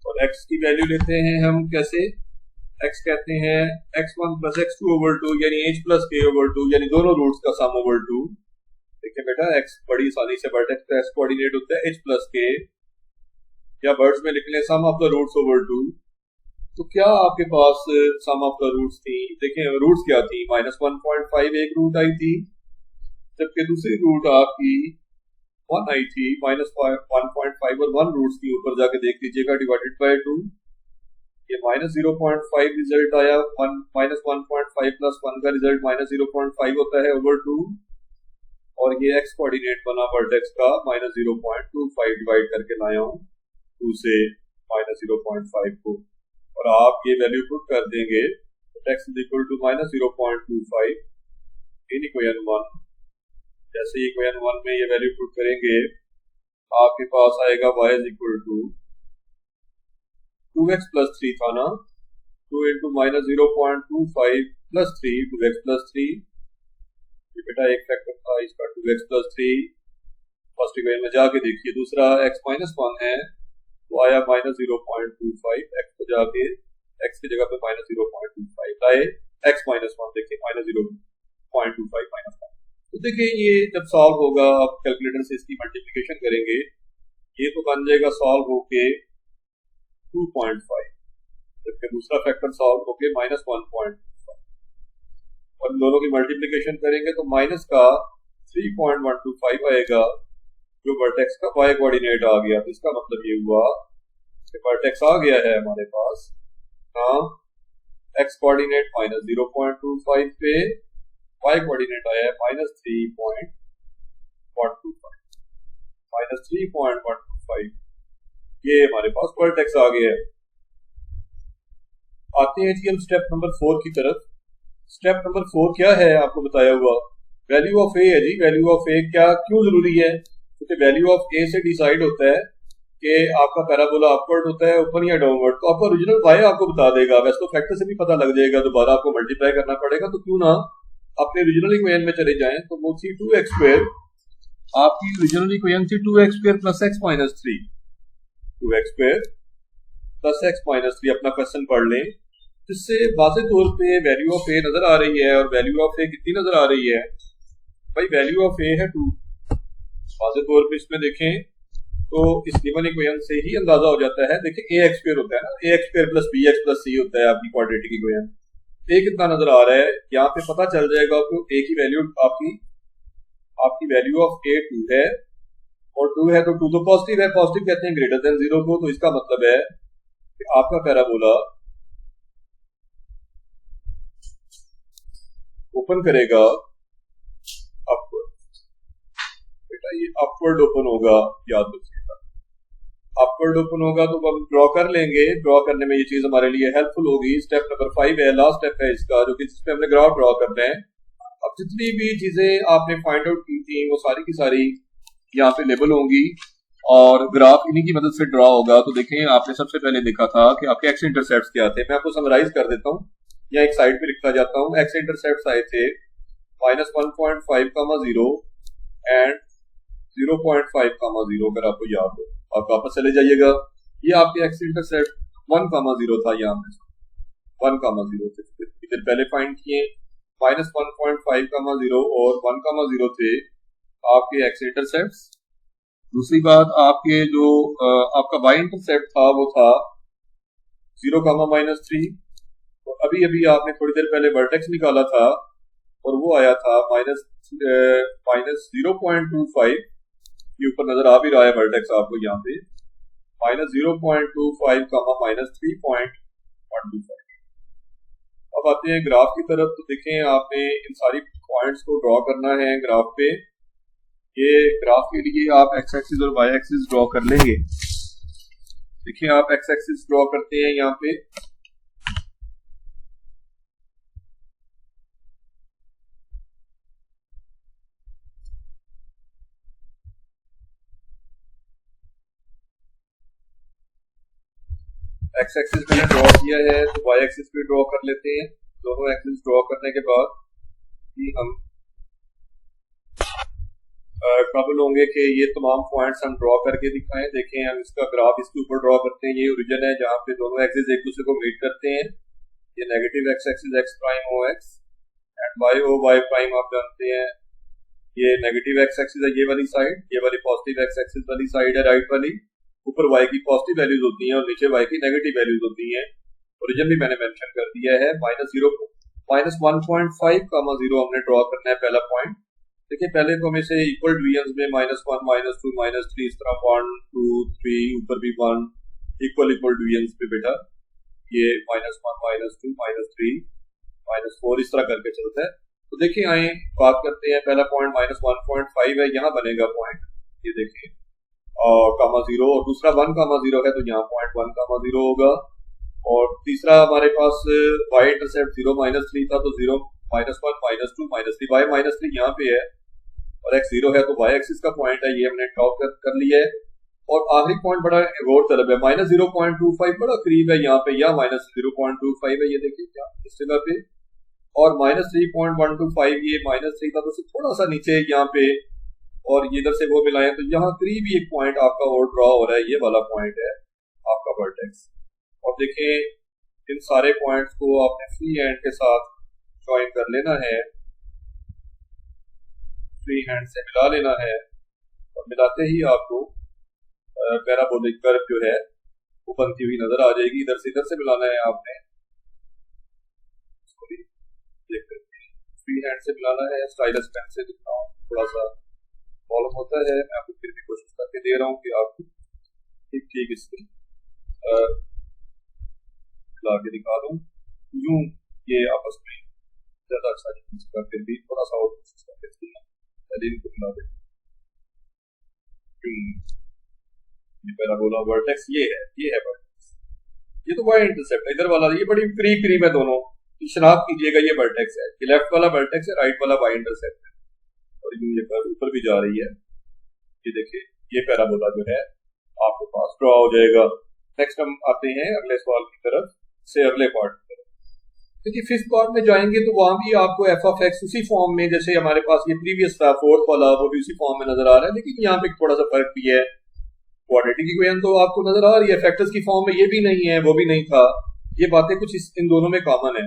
A: और x की वैल्यू लेते हैं हम कैसे, x कहते हैं x1 प्लस x2/2, यानी h प्लस k/2, यानी दोनों रूट्स का सम ओवर 2। देखिए बेटा, x बड़ी आसानी से वर्टेक्स का x कोऑर्डिनेट होता है h प्लस k, या वर्ड्स में लिख लें सम ऑफ द रूट्स ओवर 2। तो क्या आपके पास सम ऑफ द रूट्स थी, देखें रूट्स क्या थी, -1.5 एक रूट आई थी, जबकि दूसरी रूट आपकी 1 आई थी, -1.5 और 1 रूट्स की, ऊपर जाके देख लीजिएगा, डिवाइडेड बाय 2। ये -0.5 रिजल्ट आया, -1.5 प्लस 1 का रिजल्ट -0.5 होता है ओवर 2, और ये x कोऑर्डिनेट बना वर्टेक्स का -0.25 डिवाइड करके लाया हूँ 2 से -0.5 को, और आप ये वैल्यू पुट कर देंगे x is equal to -0.25 in equation 1, जैसे इक्वेशन 1 में ये वैल्यू पुट करेंगे, आपके पास आएगा y is equal to 2x plus 3 था ना, 2 into minus 0.25 plus 3 2x plus 3, ये बेटा एक फैक्टर था इसका 2x प्लस 3, फर्स्ट इक्वेशन में जाके देखिए। दूसरा x माइनस 1 है तो आया माइनस 0.25, x को जाके x की जगह पे माइनस 0.25 आए, x माइनस 1 देखिए माइनस 0.25 माइनस 1। तो देखिए ये जब सॉल्व होगा, आप कैलकुलेटर से इसकी मल्टीप्लिकेशन करेंगे, ये तो बन जाएगा सॉल्व होके 2.5, जबकि दूसरा फैक्टर सॉल्व होके माइनस 1.25, और दोनों की मल्टीप्लिकेशन करेंगे तो माइनस का 3.125 आएगा, जो वर्टेक्स का y कोऑर्डिनेट आ गया। तो इसका मतलब ये हुआ कि वर्टेक्स आ गया है हमारे पास, हाँ, x कोऑर्डिनेट माइनस 0.25 पे, y कोऑर्डिनेट आया है माइनस 3.125, ये हमारे पास वर्टेक्स आ गया है। आते हैं जी हम स्टेप नंबर 4 की तरफ। स्टेप नंबर 4 क्या है आपको बताया हुआ, वैल्यू ऑफ ए है जी। वैल्यू ऑफ ए क्या क्यों जरूरी है, क्योंकि वैल्यू ऑफ ए से डिसाइड होता है कि आपका पैराबोला अपवर्ड होता है ऊपर या डाउनवर्ड। तो आपका ओरिजिनल वाई आपको बता देगा, वैसे तो फैक्टर से भी पता लग जाएगा, दोबारा आपको मल्टीप्लाई करना पड़ेगा, तो क्यों ना अपने ओरिजिनल इक्वेशन में चले जाएं। तो वो थी 2x स्क्वायर, आपकी ओरिजिनल इक्वेशन थी 2x square plus x minus 3, 2x square plus x minus 3। अपना क्वेश्चन पढ़ लें, जिससे वाज़ेह तौर पे वैल्यू ऑफ ए नजर आ रही है, और वैल्यू ऑफ ए कितनी नजर आ रही है भाई, वैल्यू ऑफ ए है 2। वाज़ेह तौर पे इसमें देखें तो इस गिवन इक्वेशन से ही अंदाजा हो जाता है। देखिए ए एक्स स्क्वायर होता है ना, a x square plus b x plus c होता है आपकी क्वाड्रेटिक इक्वेशन। ए कितना नजर आ रहा है यहाँ पे पता चल जाएगा आपको, ए की वैल्यू आपकी वैल्यू ऑफ ए 2 है, और 2 है तो 2 तो पॉजिटिव है, पॉजिटिव कहते हैं ग्रेटर देन 0 को। तो इसका मतलब है कि आपका पैराबोला ओपन करेगा अपवर्ड, बेटा ये अपवर्ड ओपन होगा, याद रखिएगा अपवर्ड ओपन होगा। तो हम ड्रॉ कर लेंगे, ड्रॉ करने में ये चीज हमारे लिए हेल्पफुल होगी। स्टेप नंबर 5 है, लास्ट स्टेप है इसका, जो कि जिसपे हमने ग्राफ ड्रॉ करना है। अब जितनी भी चीजें आपने फाइंड आउट की थी वो सारी की सारी यहाँ पे लेबल होंगी, और ग्राफ इन्हीं की मदद से ड्रॉ होगा। तो देखें, आपने सबसे पहले देखा था कि आपके एक्स इंटरसेप्ट्स क्या थे। मैं आपको समराइज कर देता हूँ, या एक साइड पे लिखता जाता हूँ। एक्स इंटरसेप्ट्स आए थे माइनस 1.5, 0 एंड 0.5, अगर आपको याद हो आप वापस चले जाइएगा। ये आपके एक्स इंटरसेप्ट 1, 0 था, यहाँ पे 1, 0 इधर पहले फाइंड किए। माइनस 1.5, 0 और 1, 0 थे आपके एक्स इंटरसेप्ट्स। दूसरी बात, आपके जो आपका वाई इंटरसेप्ट था वो था 0, -3। तो अभी अभी आपने थोड़ी देर पहले वर्टेक्स निकाला था और वो आया था माइनस 0.25, ये ऊपर नजर आ भी रहा है वर्टेक्स आपको यहाँ पे, माइनस 0.25, -3.125। अब आते हैं ग्राफ की तरफ। तो देखें, आपने इन सारी पॉइंट्स को ड्रॉ करना है ग्राफ पे। ये ग्राफ के लिए आप एक्स एक्सिस और वाई एक्सिस ड्रॉ कर लेंगे। देखिए, आप एक्स एक्सिस ड्रॉ करते हैं यहाँ पे, एक्स एक्सिस मैंने ड्रॉ किया है, तो वाई एक्सिस भी ड्रॉ कर लेते हैं। दोनों एक्सिस ड्रॉ करने के बाद कि हम काबिल होंगे कि ये तमाम पॉइंट्स हम ड्रॉ करके दिखाएं। देखें, हम इसका ग्राफ इसके ऊपर ड्रॉ करते हैं। ये ओरिजिन है जहाँ पे दोनों एक्सिस एक दूसरे को मीट करते हैं। ये negative x axis x prime O x and y O y prime आप जानते हैं। ये नेगेटिव एक्स एक्सिस है ये वाली साइड, ये वाली पॉजिटिव एक्स एक्सिस वाली साइड है राइट वाली। ऊपर y की पॉजिटिव वैल्यूज होती हैं और नीचे y की नेगेटिव वैल्यूज होती हैं। ओरिजिन भी मैंने मेंशन कर दिया है। -1.5, 0 हमने ड्रॉ करना है पहला पॉइंट। देखिए, पहले तो हमें से इक्वल डिवीजन में -1, -2, -3 इस तरह 1, 2, 3 ऊपर भी 1 इक्वल डिवीजन पे बेटा ये -1, -2, -3, -4 इस तरह करके चलता है। तो देखिए, आए बात करते हैं। पहला पॉइंट -1.5 है, यहाँ बनेगा पॉइंट, ये देखिए -0, और दूसरा 1, 0 है तो यहाँ पॉइंट 1, 0 होगा। और तीसरा हमारे पास y इंटरसेप्ट 0, -3 था तो 0, -1, -2, -3, y -3 यहाँ पे है। और x 0 है तो y एक्सिस का पॉइंट है, ये हमने टॉप कर लिया है। और आखिरी पॉइंट बड़ा गौर तलब है, -0.25 बड़ा करीब है यहाँ पे, या -0.25 है, ये देखिए क्या इस जगह पे, और -3.125 ये -3 था तो थोड़ा सा नीचे यहाँ पे, और ये इधर से वो मिलाएं तो यहाँ करीब ही एक पॉइंट आपका और ड्रॉ हो रहा है, ये वाला पॉइंट है आपका वर्टेक्स। और देखिए इन सारे पॉइंट्स को आपने फ्री हैंड के साथ ज्वाइन कर लेना है, फ्री हैंड से मिला लेना है, और मिलाते ही आपको पैराबोलिक कर्व जो है वो बनती हुई नजर आ जाएगी। इधर से मिलाना है आपने, फ्री हैंड से मिलाना है, स्टाइलस पेन से लिखना थोड़ा सा प्रॉब्लम होता है, मैं आपको फिर भी कोशिश करके दे रहा हूँ कि आपको ठीक ठीक इसमें ला के दिखा दूं। यूं ये आपस में ज्यादा अच्छा नहीं हो सकता, फिर भी थोड़ा सा और कोशिश करके इनको मिला दें। पैराबोला वर्टेक्स ये है वर्टेक्स, ये तो वाई इंटरसेप्ट इधर वाला, ये बड़ी करीब है दोनों, शनाख्त कीजिएगा ये वर्टेक्स है, ये लेफ्ट वाला वर्टेक्स है, राइट वाला वाई इंटरसेप्ट है, और ये कर्व ऊपर भी जा रही है। ये देखिए ये पैराबोला जो है आपके पास ड्रॉ हो जाएगा। नेक्स्ट हम आते हैं अगले सवाल की तरफ से, अगले पार्ट की तरफ। देखिए फिफ्थ पार्ट में जाएंगे तो वहां भी आपको एफ ऑफ एक्स उसी फॉर्म में जैसे हमारे पास ये प्रीवियस था फोर्थ वाला, वो भी उसी फॉर्म में नजर आ रहा है, लेकिन यहाँ पे थोड़ा सा फर्क भी है। क्वाड्रेटिक इक्वेशन तो आपको नजर आ रही है, फैक्टर्स की फॉर्म में ये भी नहीं है, वो भी नहीं था, ये बातें कुछ इन दोनों में कॉमन है,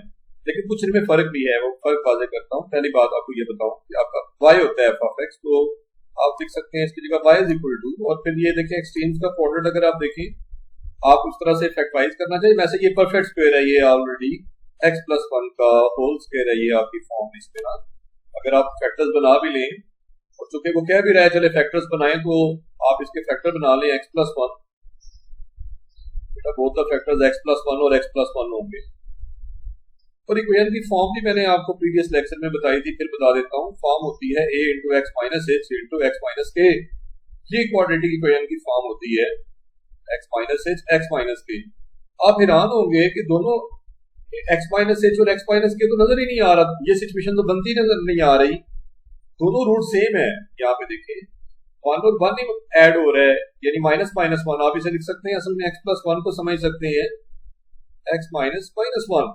A: लेकिन कुछ इनमें फर्क भी है, वो फर्क वाज़ेह करता हूँ। पहली बात आपको ये बताऊं कि आपका y होता है एफ ऑफ एक्स, तो आप देख सकते हैं इसकी जगह y इज इक्वल टू, और फिर ये देखें एक्सचेंज का प्रोडक्ट अगर आप देखें, आप उस तरह से फैक्टराइज करना चाहिए। वैसे ये परफेक्ट स्क्वायर है, ये ऑलरेडी x+1 का होल स्क्वायर है, ये आपकी फॉर्म इसमें ना, अगर आप फैक्टर्स बना भी लें, और चूंकि वो कह भी रहा है चले फैक्टर्स बनाएं, तो आप इसके फैक्टर बना लें x+1, बेटा बोथ द फैक्टर्स x+1 और x+1 होंगे। और इक्वेशन की फॉर्म भी मैंने आपको प्रीवियस लेक्चर में बताई थी, फिर बता देता हूँ। फॉर्म होती है a into x minus h into x minus के, ये क्वाड्रेटिक इक्वेशन की फॉर्म होती है x minus H x minus के। आप हैरान होंगे कि दोनों x माइनस एच और x माइनस के तो नजर ही नहीं आ रहा, ये सिचुएशन तो बनती नजर नहीं आ रही, दोनों रूट सेम है। यहाँ पे देखिए 1 और 1 ही ऐड हो रहा है, यानी माइनस माइनस 1 आप इसे लिख सकते हैं, असल में x+1 को समझ सकते हैं x माइनस माइनस 1,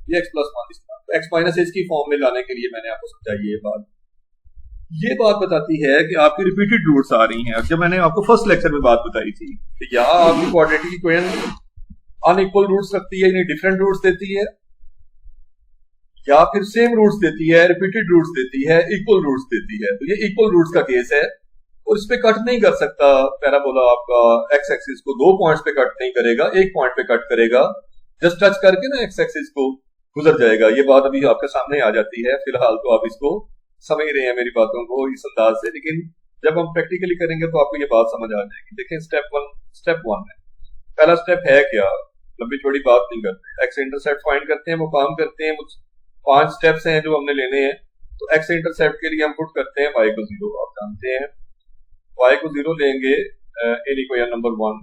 A: ये x+1 इस तरह, तो x माइनस एच की फॉर्म में लाने के लिए मैंने आपको समझाई ये बात बताती है कि आपकी रिपीटेड रूट्स आ रही हैं। जब मैंने आपको फर्स्ट लेक्चर में बात बताई थी कि यहाँ आपकी क्वाड्रेटिक इक्वेशन अनइक्वल रूट्स रखती है, यानी डिफरेंट रूट्स देती है, या फिर सेम रूट्स देती है, रिपीटेड रूट्स देती है, इक्वल रूट्स देती है। तो ये इक्वल रूट्स का केस है, और इस पे कट नहीं कर सकता पैराबोला आपका एक्स एक्सिस को, 2 पॉइंट्स पे कट नहीं करेगा, 1 पॉइंट पे कट करेगा, जस्ट टच करके ना एक्स एक्सिस को गुजर जाएगा। ये बात अभी आपके सामने आ जाती है, फिलहाल तो आप इसको समझ रहे हैं मेरी बातों को इस अंदाज से, लेकिन जब हम प्रैक्टिकली करेंगे तो आपको ये बात समझ आ जाएगी। देखिए स्टेप वन है, पहला स्टेप है क्या, लंबी छोड़ी बात नहीं करते, एक्स इंटरसेप्ट फाइंड करते हैं, वो काम करते हैं, 5 स्टेप्स हैं जो हमने लेने हैं। तो एक्स इंटरसेप्ट के लिए हम पुट करते हैं y को 0, आप जानते हैं y को 0 लेंगे इन इक्वेशन नंबर 1।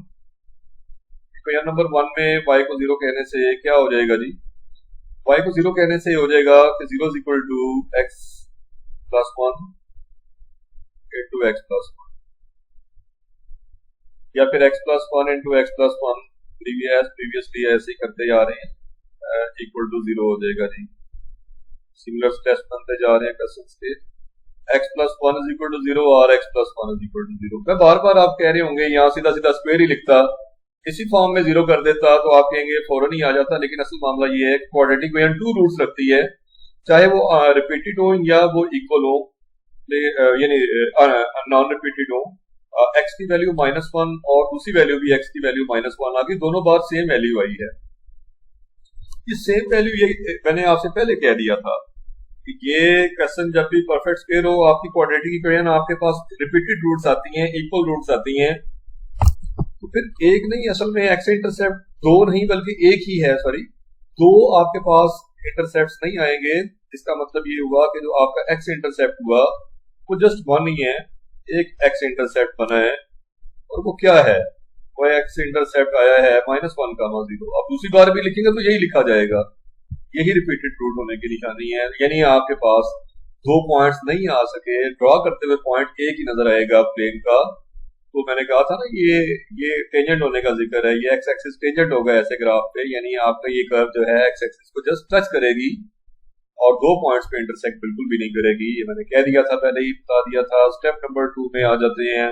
A: इक्वेशन नंबर 1 में y को 0 कहने से क्या हो जाएगा जी, y को 0 कहने से हो जाएगा कि 0 is equal to x+1 into x+1, या फिर x+1 इंटू x+1 प्रीवियसली ऐसे ही करते जा रहे हैं, इक्वल टू 0 हो जाएगा जी। सिमिलर स्टेप्स बनते जा रहे हैं क्वेश्चंस के, x+1 इज इक्वल टू 0 और x+1 इज इक्वल टू 0। मैं बार बार आप कह रहे होंगे यहाँ सीधा स्क्वायर ही लिखता, इसी फॉर्म में 0 कर देता तो आप कहेंगे फौरन ही आ जाता, लेकिन असल मामला ये है क्वाड्रेटिक इक्वेशन 2 रूट्स रखती है, चाहे वो रिपीटेड हो या वो इक्वल हो, यानी नॉन रिपीटेड हो। x की वैल्यू -1 और दूसरी वैल्यू भी x की वैल्यू -1 आ गई, दोनों बार सेम वैल्यू आई है। ये सेम वैल्यू, ये मैंने आपसे पहले कह दिया था कि ये क्वेश्चन जब भी परफेक्ट स्क्वायर हो, आपकी क्वाड्रेटिक इक्वेशन आपके पास रिपीटेड रूट्स आती हैं, इक्वल रूट्स आती हैं, तो फिर एक नहीं, असल में एक्स इंटरसेप्ट 2 नहीं बल्कि एक ही है, सॉरी 2 आपके पास इंटरसेप्ट्स नहीं आएंगे। इसका मतलब ये हुआ कि जो आपका एक्स इंटरसेप्ट हुआ वो जस्ट 1 ही है, एक एक्स इंटरसेप्ट बना है, और वो क्या है, वो एक्स इंटरसेप्ट आया है -1,0। अब दूसरी बार भी लिखेंगे तो यही लिखा जाएगा, यही रिपीटेड रूट होने की निशानी है, यानी आपके पास दो पॉइंट्स नहीं आ सके, ड्रॉ करते हुए पॉइंट एक ही नजर आएगा प्लेन का, तो मैंने कहा था ना ये टेंजेंट होने का जिक्र है, ये एक्स एक्सिस टेंजेंट होगा ऐसे ग्राफ पे, यानी आपका ये कर्व जो है एक्स एक्सिस को जस्ट टच करेगी और दो पॉइंट्स पे इंटरसेक्ट बिल्कुल भी नहीं करेगी। ये मैंने कह दिया था, पहले ही बता दिया था। स्टेप नंबर 2 में आ जाते हैं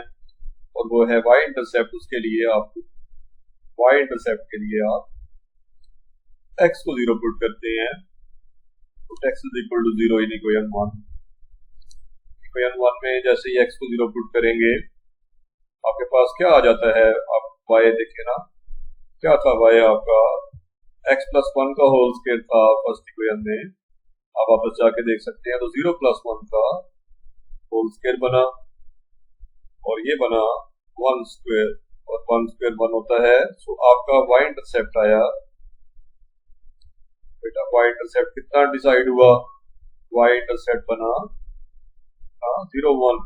A: और वो है वाई इंटरसेप्ट। उसके लिए आप वाई इंटरसेप्ट के लिए आप एक्स को 0 पुट करते हैं, तो x is equal to 0 in equation 1। Equation 1 में जैसे ही एक्स को 0 पुट करेंगे आपके पास क्या आ जाता है, आप वाई देखिए ना, क्या था वाई आपका x प्लस 1 का होल स्क्वायर था फर्स्ट इक्वेशन में, आप वापस जाके देख सकते हैं, तो 0 प्लस 1 का होल स्क्वायर बना और ये बना 1 स्क्वायर, और 1 स्क्वायर 1 होता है। सो आपका y इंटरसेप्ट आया, बेटा y इंटरसेप्ट कितना डिसाइड हुआ, y इंटरसेप्ट बना 0 1।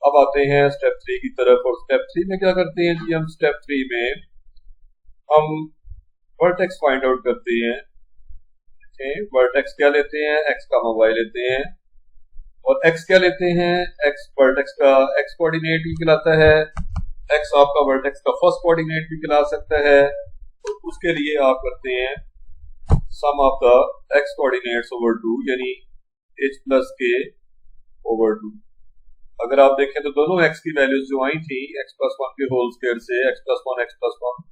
A: अब आते हैं स्टेप 3 की तरफ, और स्टेप 3 में क्या करते हैं जी, हम स्टेप 3 में हम वर्टेक्स फाइंड आउट करते हैं। वर्टेक्स क्या लेते हैं, x का हम y लेते हैं, और x क्या लेते हैं, x वर्टेक्स का x कोऑर्डिनेट भी कहलाता है, x आपका वर्टेक्स का फर्स्ट कोऑर्डिनेट भी कहला सकता है। तो उसके लिए आप करते हैं sum of the x coordinates over 2, यानी h प्लस k ओवर 2। अगर आप देखें तो दोनों x की वैल्यूज जो आई थी x प्लस 1 के होल स्क्वायर से x प्लस 1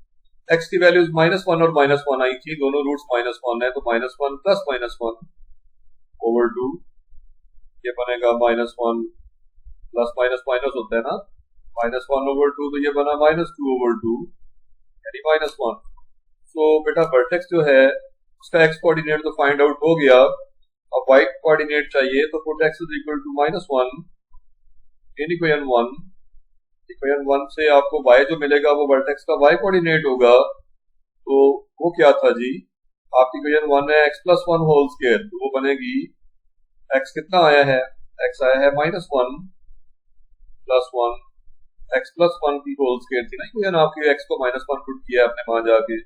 A: x की वैल्यूज -1 और -1 आई थी, दोनों रूट्स -1 है, तो -1 प्लस -1 ओवर 2, ये बनेगा -1 प्लस माइनस होता है ना, -1 ओवर 2, तो ये बना -2 ओवर 2 यानी -1। सो बेटा वर्टेक्स जो है उसका x कोऑर्डिनेट तो फाइंड आउट हो गया, अब y कोऑर्डिनेट चाहिए, तो put x is equal to -1 in equation 1। Equation 1 से आपको y जो मिलेगा वो वर्टेक्स का y कोऑर्डिनेट होगा, तो वो क्या था जी, आपकी इक्वेशन 1 है x प्लस 1 होल स्क्वायर, तो वो बनेगी x कितना आया है, x आया है -1 प्लस 1, x प्लस 1 की होल स्क्वायर थी ना इक्वेशन आपकी, x को -1 पुट किया आपने वहां जाके,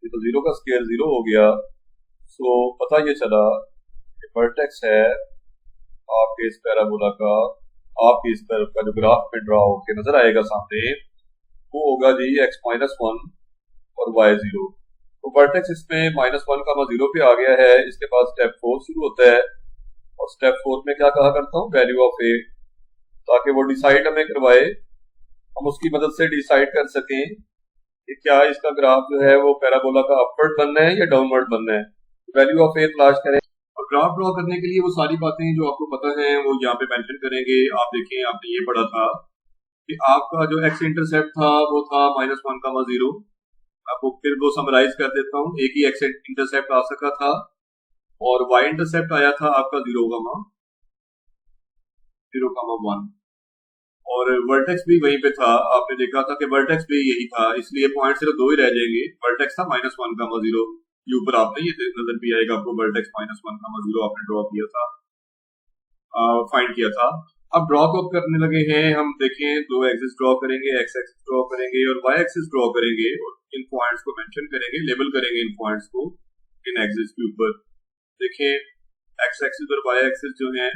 A: ये तो 0 का स्क्वायर 0 हो गया। सो पता ये चला कि वर्टेक्स है आपके इस पैराबोला का, आपकी इस तरफ का जो ग्राफ पे ड्रॉ होकर नजर आएगा सामने, वो होगा जी x -1 और y 0। तो वर्टेक्स इसमें -1 का 0 पे आ गया है, इसके बाद स्टेप 4 शुरू होता है, और स्टेप 4 में क्या कहा करता हूँ, वैल्यू ऑफ a, ताकि वो डिसाइड हमें करवाए, हम उसकी मदद से डिसाइड कर सकें कि क्या इसका ग्राफ जो है वो पैराबोला का अपवर्ड बनना है या डाउनवर्ड बनना है। वैल्यू ऑफ a तलाश करें, और ग्राफ ड्रॉ करने के लिए वो सारी बातें जो आपको पता है वो यहाँ पे मेंशन करेंगे। आप देखें, आपने ये पढ़ा था कि आपका जो x इंटरसेप्ट था वो था -1 का 0। आपको फिर वो समराइज कर देता हूँ, एक ही x इंटरसेप्ट आ सका था, और y इंटरसेप्ट आया था आपका 0, 1, और वर्टेक्स भी वहीं पे था। आपने देखा था कि वर्टेक्स भी यही था, इसलिए पॉइंट सिर्फ 2 ही रह जाएंगे। वर्टेक्स था -1 का 0, ये ऊपर आपने ये नजर भी आएगा आपको, वर्टेक्स -1 का 0 आपने ड्रॉ किया था, फाइंड किया था। अब ड्रॉ को करने लगे हैं हम, देखें दो एक्सिस ड्रॉ करेंगे, x एक्सिस ड्रॉ करेंगे और y एक्सिस ड्रॉ करेंगे, और इन पॉइंट्स को मेंशन करेंगे, लेबल करेंगे इन पॉइंट्स को इन एक्सिस के ऊपर। देखें x एक्सिस और y एक्सिस जो है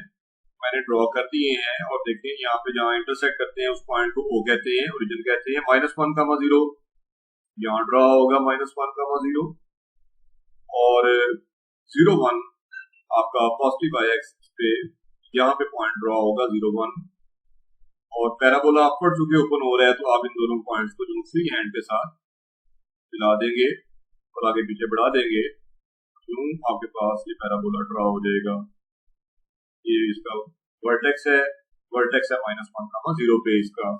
A: मैंने ड्रॉ कर दिए हैं, और देखिए यहाँ पे जहाँ इंटरसेक्ट करते हैं उस पॉइंट को O कहते हैं, ओरिजिन कहते हैं। -1 का 0 यहाँ ड्रॉ होगा, -1 का 0, और 0 1 आपका पॉजिटिव y एक्सिस पे यहाँ पे पॉइंट ड्रॉ होगा 0 1, और पैराबोला अपवर्ड चूंकि ओपन हो रहा है तो आप इन दोनों पॉइंट्स को जो फ्री हैंड के साथ मिला देंगे और आगे पीछे बढ़ा देंगे, तो आपके पास ये पैराबोला ड्रॉ हो जाएगा। ये इसका वर्टेक्स है, वर्टेक्स है -1 का 0 पे इसका।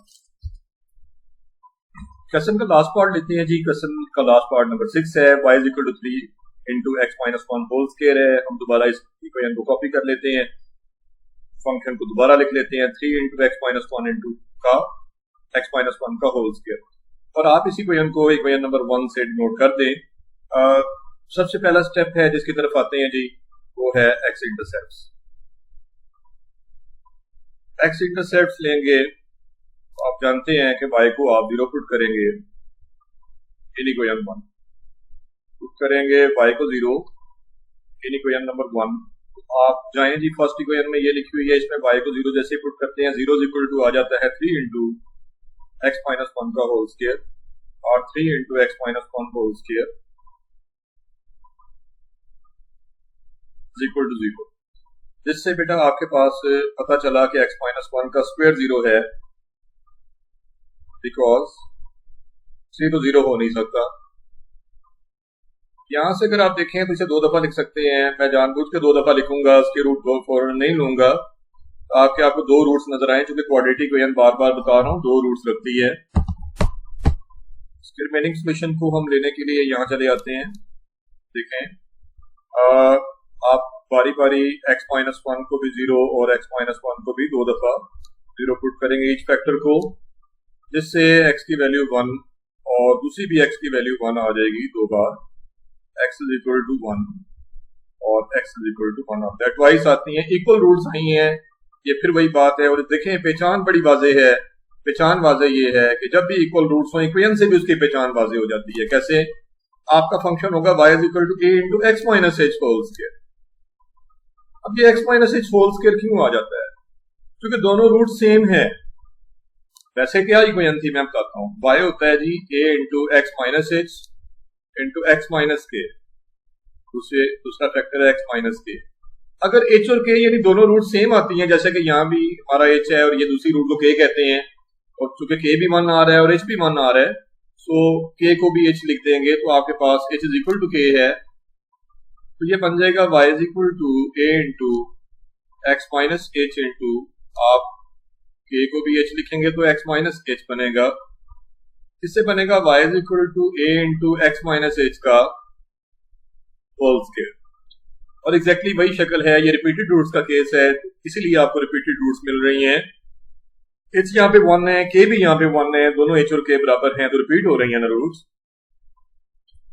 A: क्वेश्चन का लास्ट पार्ट लेते हैं जी, क्वेश्चन का लास्ट पार्ट नंबर 6 है, y = 3 इंटू x -1 होल स्क्वायर है। हम दोबारा इस इक्वेशन को कॉपी कर लेते हैं, फंक्शन को दोबारा लिख लेते हैं, 3 इंटू x -1 इंटू का x -1 का होल स्क्वायर, और आप इसी इक्वेशन को इक्वेशन नंबर 1 से नोट कर दें। सबसे पहला स्टेप है जिसकी तरफ आते हैं जी, वो है x इंटरसेप्ट्स। x इंटरसेप्ट्स लेंगे, आप जानते हैं कि y को आप 0 पुट करेंगे, इन इक्वेशन 1 पुट करेंगे y को 0 इन इक्वेशन नंबर 1, आप जाएं जी, फर्स्ट इक्वेशन में ये लिखी हुई है, इसमें y को 0 जैसे पुट करते हैं, 0 इक्वल टू आ जाता है 3 इंटू एक्स माइनस वन का होल स्क्वायर और 3 into x minus one whole square equal to 0, जिससे बेटा आपके पास पता चला कि एक्स माइनस वन का स्क्वायर 0 है, बिकॉज 3 तो 0 हो नहीं सकता। यहां से अगर आप देखें तो इसे 2 दफा लिख सकते हैं, मैं जानबूझ के 2 दफा लिखूंगा, इसके रूट दो फौरन नहीं लूंगा ताकि आपको 2 रूट्स नजर आए, क्योंकि क्वाड्रेटिक इक्वेशन बार बार बता रहा हूं 2 रूट्स रखती है। इसके रिमेनिंग सोल्यूशन को हम लेने के लिए यहां चले आते हैं। देखें आप बारी बारी x माइनस वन को भी 0 और x माइनस वन को भी 2 दफा 0 पुट करेंगे ईच फैक्टर को, जिससे x की वैल्यू 1 और दूसरी भी x की वैल्यू 1 आ जाएगी 2 बार, x इज इक्वल टू 1 और x is equal to 1 of that wise आती हैं, इक्वल रूट्स आई हैं। ये फिर वही बात है, और देखें पहचान बड़ी वाज़ेह है। पहचान वाज़ेह ये है कि जब भी इक्वल रूट्स हो इक्वेशन से भी उसकी पहचान वाज़ेह हो जाती है। कैसे? आपका फंक्शन होगा y is equal to a into x minus h whole square. अब ये x minus h whole square क्यों आ जाता है? क्योंकि दोनों रूट सेम है। वैसे क्या इक्वेशन थी मैं बताता हूँ, y होता है जी a into x minus h into x minus के, दूसरा फैक्टर है एक्स माइनस के। अगर h और k यानी दोनों रूट सेम आती हैं, जैसे कि यहाँ भी हमारा h है और ये दूसरी रूट को k कहते हैं, और चूंकि k भी 1 आ रहा है और h भी 1 आ रहा है, सो k को भी h लिख देंगे तो आपके पास h is equal to k है, तो ये बन जाएगा y is equal to a into x minus h into, आप k को भी h लिखेंगे तो x माइनस एच बनेगा, इससे बनेगा y is equal to a into x minus h का होल स्क्वायर। और एग्जैक्टली वही शक्ल है, ये रिपीटेड रूट्स का केस है, इसीलिए आपको रिपीटेड रूट्स मिल रही हैं। h यहाँ पे 1 है, k भी यहाँ पे 1 है, दोनों h और k बराबर हैं तो रिपीट हो रही हैं ना रूट्स।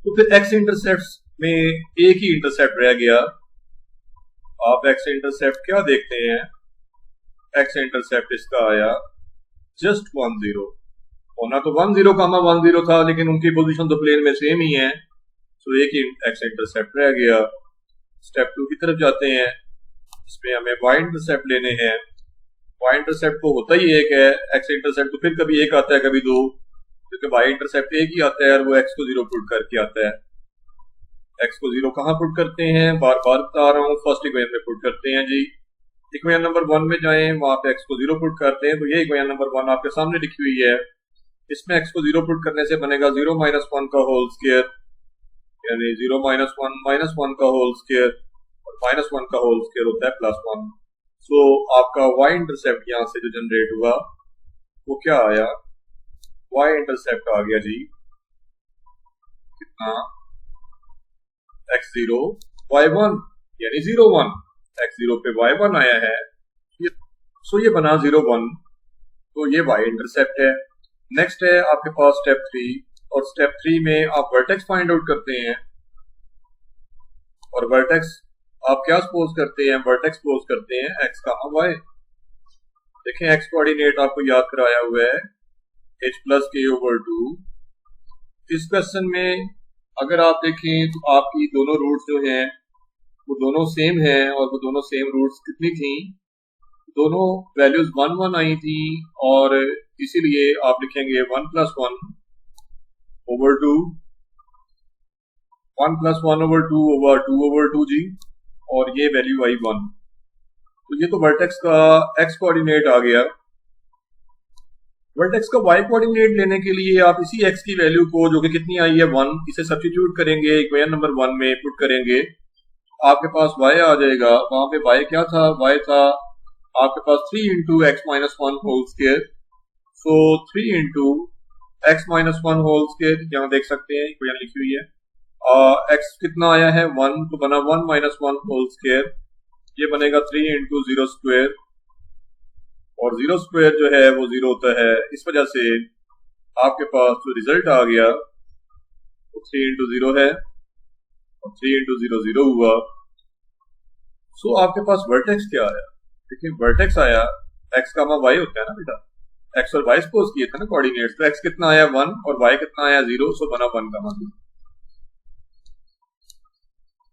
A: तो फिर x इंटरसेप्ट में एक ही इंटरसेप्ट रह गया। आप x इंटरसेप्ट क्या देखते हैं? x इंटरसेप्ट इसका आया जस्ट 1 0, होना तो 1 0 कामा 1 0 था, लेकिन उनकी पोजीशन तो प्लेन में सेम ही है, तो एक ही x इंटरसेप्ट रह गया। स्टेप 2 की तरफ जाते हैं, इसमें हमें y इंटरसेप्ट लेने हैं। y इंटरसेप्ट तो होता ही एक है, x इंटरसेप्ट तो फिर कभी एक आता है कभी 2, क्योंकि y इंटरसेप्ट एक ही आता है और वो x को 0 पुट करके आता है। x को 0 कहाँ पुट करते हैं? बार बार बता रहा हूँ, फर्स्ट इक्वेशन में पुट करते हैं जी। इक्वेशन नंबर 1 में जाएं, वहां पे x को 0 पुट करते हैं, तो ये इक्वेशन नंबर 1 आपके सामने लिखी हुई है। इसमें x को 0 पुट करने से बनेगा 0 माइनस 1 का होल स्क्वायर, यानी 0 माइनस 1 का होल स्क्वायर, और माइनस 1 का होल स्क्वायर होता है प्लस 1। सो आपका y इंटरसेप्ट यहां से जो जनरेट हुआ वो क्या आया? y इंटरसेप्ट आ गया जी कितना? x0 y1, यानी 0 1, x0 पे y1 आया है, सो ये बना 0 1, तो ये y इंटरसेप्ट है। नेक्स्ट है आपके पास स्टेप 3, और स्टेप 3 में आप वर्टेक्स फाइंड आउट करते हैं, और वर्टेक्स आप क्या सपोज करते हैं? वर्टेक्स सपोज करते हैं x कामा y। देखें x कोऑर्डिनेट आपको याद कराया हुआ है h प्लस k ओवर 2। इस क्वेश्चन में अगर आप देखें तो आपकी दोनों रूट्स जो हैं वो दोनों सेम हैं, और वो दोनों सेम रूट्स कितनी थी? दोनों वैल्यूज 1 1 आई थी, और इसीलिए आप लिखेंगे 1 plus 1 over 2, 1 plus 1 over 2 over 2 जी, और ये वैल्यू आई 1। तो ये तो वर्टेक्स का x कोऑर्डिनेट आ गया। वर्टेक्स का y कोऑर्डिनेट लेने के लिए आप इसी x की वैल्यू को, जो कि कितनी आई है 1, इसे सब्स्टिट्यूट करेंगे, इक्वेशन नंबर 1 में पुट करेंगे, आपके पास y आ जाएगा। वहां पे y क्या था? y था आपके पास 3 into x minus 1 whole square, so 3 into x minus 1 whole square, यहाँ देख सकते हैं इक्वेशन लिखी हुई है। x कितना आया है? 1, तो बना 1 माइनस 1 होल स्क्वायर, ये बनेगा 3 इंटू 0 स्क्वायर, और 0 स्क्वायर जो है वो 0 होता है, इस वजह से आपके पास जो रिजल्ट आ गया वो 3 इंटू 0 है, और 3 इंटू 0 0 हुआ। सो आपके पास वर्टेक्स क्या आया? देखिए वर्टेक्स आया x कामा y होता है ना बेटा, x और y सपोज किए थे ना कोऑर्डिनेट्स, तो x कितना आया 1 और y कितना आया 0, सो बना 1 कामा 0।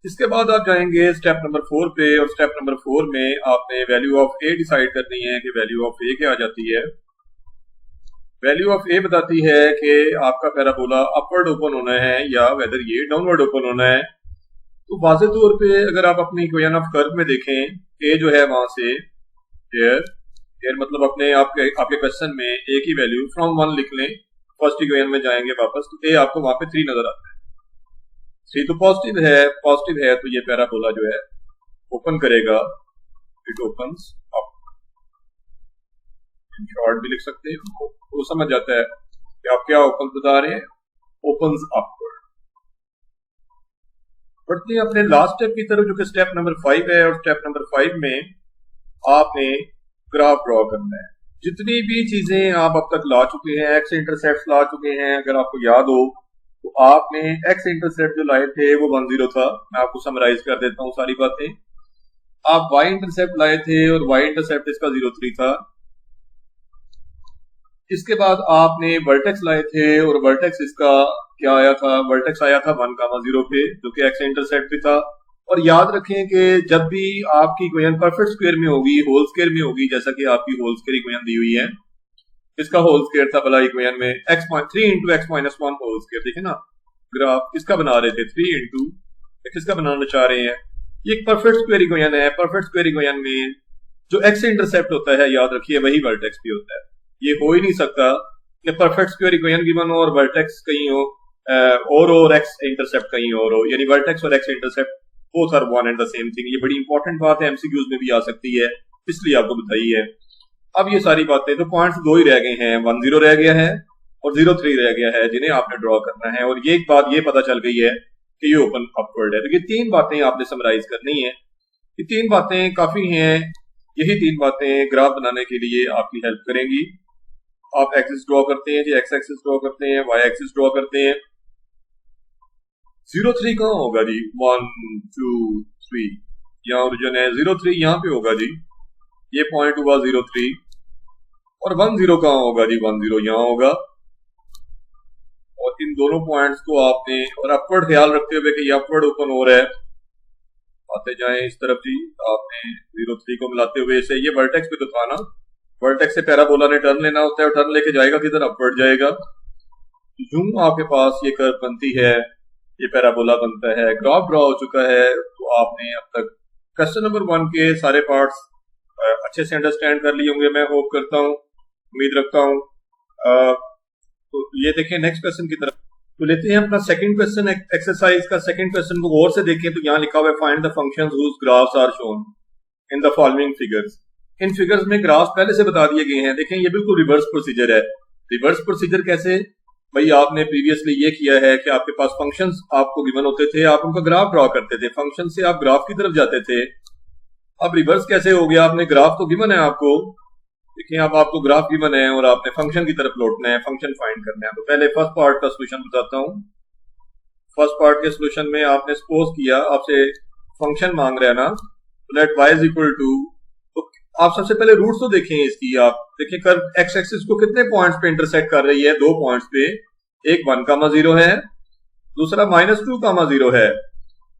A: इसके बाद आप जाएंगे स्टेप नंबर 4 पे, और स्टेप नंबर 4 में आपने वैल्यू ऑफ ए डिसाइड करनी है कि वैल्यू ऑफ ए क्या आ जाती है। वैल्यू ऑफ ए बताती है कि आपका पैराबोला अपवर्ड ओपन होना है या वेदर ये डाउनवर्ड ओपन होना है। तो वाज़े तौर पे अगर आप अपनी इक्वेशन ऑफ कर्व में देखें, ए जो है वहां से एयर मतलब अपने आपके क्वेश्चन में ए की वैल्यू फ्रॉम 1 लिख लें, फर्स्ट इक्वेशन में जाएंगे वापस तो ए आपको वहां पे 3 नजर आता है। 3 तो पॉजिटिव है तो ये पैराबोला जो है ओपन करेगा, इट ओपन्स अप। शॉर्ट भी लिख सकते हैं, वो समझ जाता है कि आप क्या ओपन बता रहे हैं, ओपन्स अपवर्ड। बढ़ते हैं अपने लास्ट स्टेप की तरफ जो कि स्टेप नंबर 5 है, और स्टेप नंबर 5 में आपने ग्राफ ड्रॉ करना है। जितनी भी चीजें आप अब तक ला चुके हैं, एक्स इंटरसेप्ट ला चुके हैं, अगर आपको याद हो तो आपने एक्स इंटरसेप्ट जो लाए थे वो 10 था। मैं आपको समराइज कर देता हूं सारी बातें। आप वाई इंटरसेप्ट लाए थे और वाई इंटरसेप्ट इसका 03 था। इसके बाद आपने वर्टेक्स लाए थे और वर्टेक्स इसका क्या आया था, वर्टेक्स आया था 1,0 पे जो कि एक्स इंटरसेप्ट भी था। और याद रखें कि जब भी आपकी इक्वेशन परफेक्ट स्क्वायर में होगी, होल स्क्वायर में होगी, जैसा कि आपकी होल स्क्वायर इक्वेशन दी हुई है, इसका होल स्क्वायर था भला इक्वेशन में 3 into x minus 1 whole square. देखे ना ग्राफ किसका बना रहे थे, 3 इंटू किसका बनाना चाह रहे हैं। ये एक परफेक्ट स्क्वायर इक्वेशन है। परफेक्ट स्क्वायर इक्वेशन में जो एक्स इंटरसेप्ट होता है, याद रखिए वही वर्टेक्स भी होता है। ये हो ही नहीं सकता कि परफेक्ट स्क्वायर इक्वेशन गिवन हो और वर्टेक्स कहीं हो और एक्स इंटरसेप्ट कहीं और हो, यानी वर्टेक्स और x intercept both are one and the same thing. ये बड़ी इंपॉर्टेंट बात है, एमसीक्यूज में भी आ सकती है, इसलिए आपको बताई है। अब ये सारी बातें तो पॉइंट्स 2 ही रह गए हैं, 10 रह गया है और 03 रह गया है, जिन्हें आपने ड्रॉ करना है। और ये एक बात ये पता चल गई है कि ये ओपन अपवर्ड है। तो ये 3 बातें आपने समराइज करनी है। ये 3 बातें काफी हैं। यही 3 बातें ग्राफ बनाने के लिए आपकी हेल्प करेंगी। आप एक्सिस ड्रॉ करते हैं जी, एक्स एक्सिस ड्रॉ करते हैं, वाई एक्सिस ड्रॉ करते हैं। 03 कहाँ होगा जी, 1 2 3 यहाँ ओरिजिन है, 03 यहाँ पे होगा जी, ये पॉइंट हुआ 03। और 10 कहाँ होगा जी, 10 यहाँ होगा। और इन दोनों पॉइंट्स को आपने और अपवर्ड ख्याल रखते हुए कि ये अपवर्ड ओपन हो रहा है, आते जाएं इस तरफ जी, आपने 03 को मिलाते हुए से, ये वर्टेक्स पे तो था ना, वर्टेक्स से पैराबोला ने टर्न लेना होता है, और टर्न लेके जाएगा किधर, अपवर्ड जाएगा। यूं आपके पास ये कर्व बनती है, ये पैराबोला बनता है। ग्राफ ड्रॉ हो चुका है। तो आपने अब तक क्वेश्चन नंबर 1 के सारे पार्ट्स अच्छे से अंडरस्टैंड कर लिए होंगे, मैं होप करता हूँ, उम्मीद रखता हूँ। तो ये देखें नेक्स्ट क्वेश्चन की तरफ तो लेते हैं अपना सेकंड क्वेश्चन। एक्सरसाइज का सेकंड क्वेश्चन को गौर से देखें तो यहाँ लिखा हुआ है find the functions whose graphs are shown in the following figures. इन फिगर्स में ग्राफ्स पहले से बता दिए गए हैं। देखें ये बिल्कुल रिवर्स प्रोसीजर है। रिवर्स प्रोसीजर कैसे भाई, आपने प्रीवियसली ये किया है कि आपके पास फंक्शंस आपको गिवन होते थे, आप उनका ग्राफ ड्रॉ करते थे, फंक्शन से आप ग्राफ की तरफ जाते थे। अब रिवर्स कैसे हो गया, आपने ग्राफ तो गिवन है आपको, देखिए अब आपको ग्राफ गिवन है और आपने फंक्शन की तरफ लौटना है, फंक्शन फाइंड करना है। तो पहले फर्स्ट पार्ट का सोल्यूशन बताता हूँ। फर्स्ट पार्ट के सोल्यूशन में आपने सपोज किया आपसे फंक्शन मांग रहा है ना, let y is equal to, तो आप सबसे पहले रूट्स तो देखें इसकी। आप देखिए कर्व एक्स एक्सिस को कितने पॉइंट्स पे इंटरसेक्ट कर रही है, 2 पॉइंट्स पे, एक 1,0 है, दूसरा -2,0 है।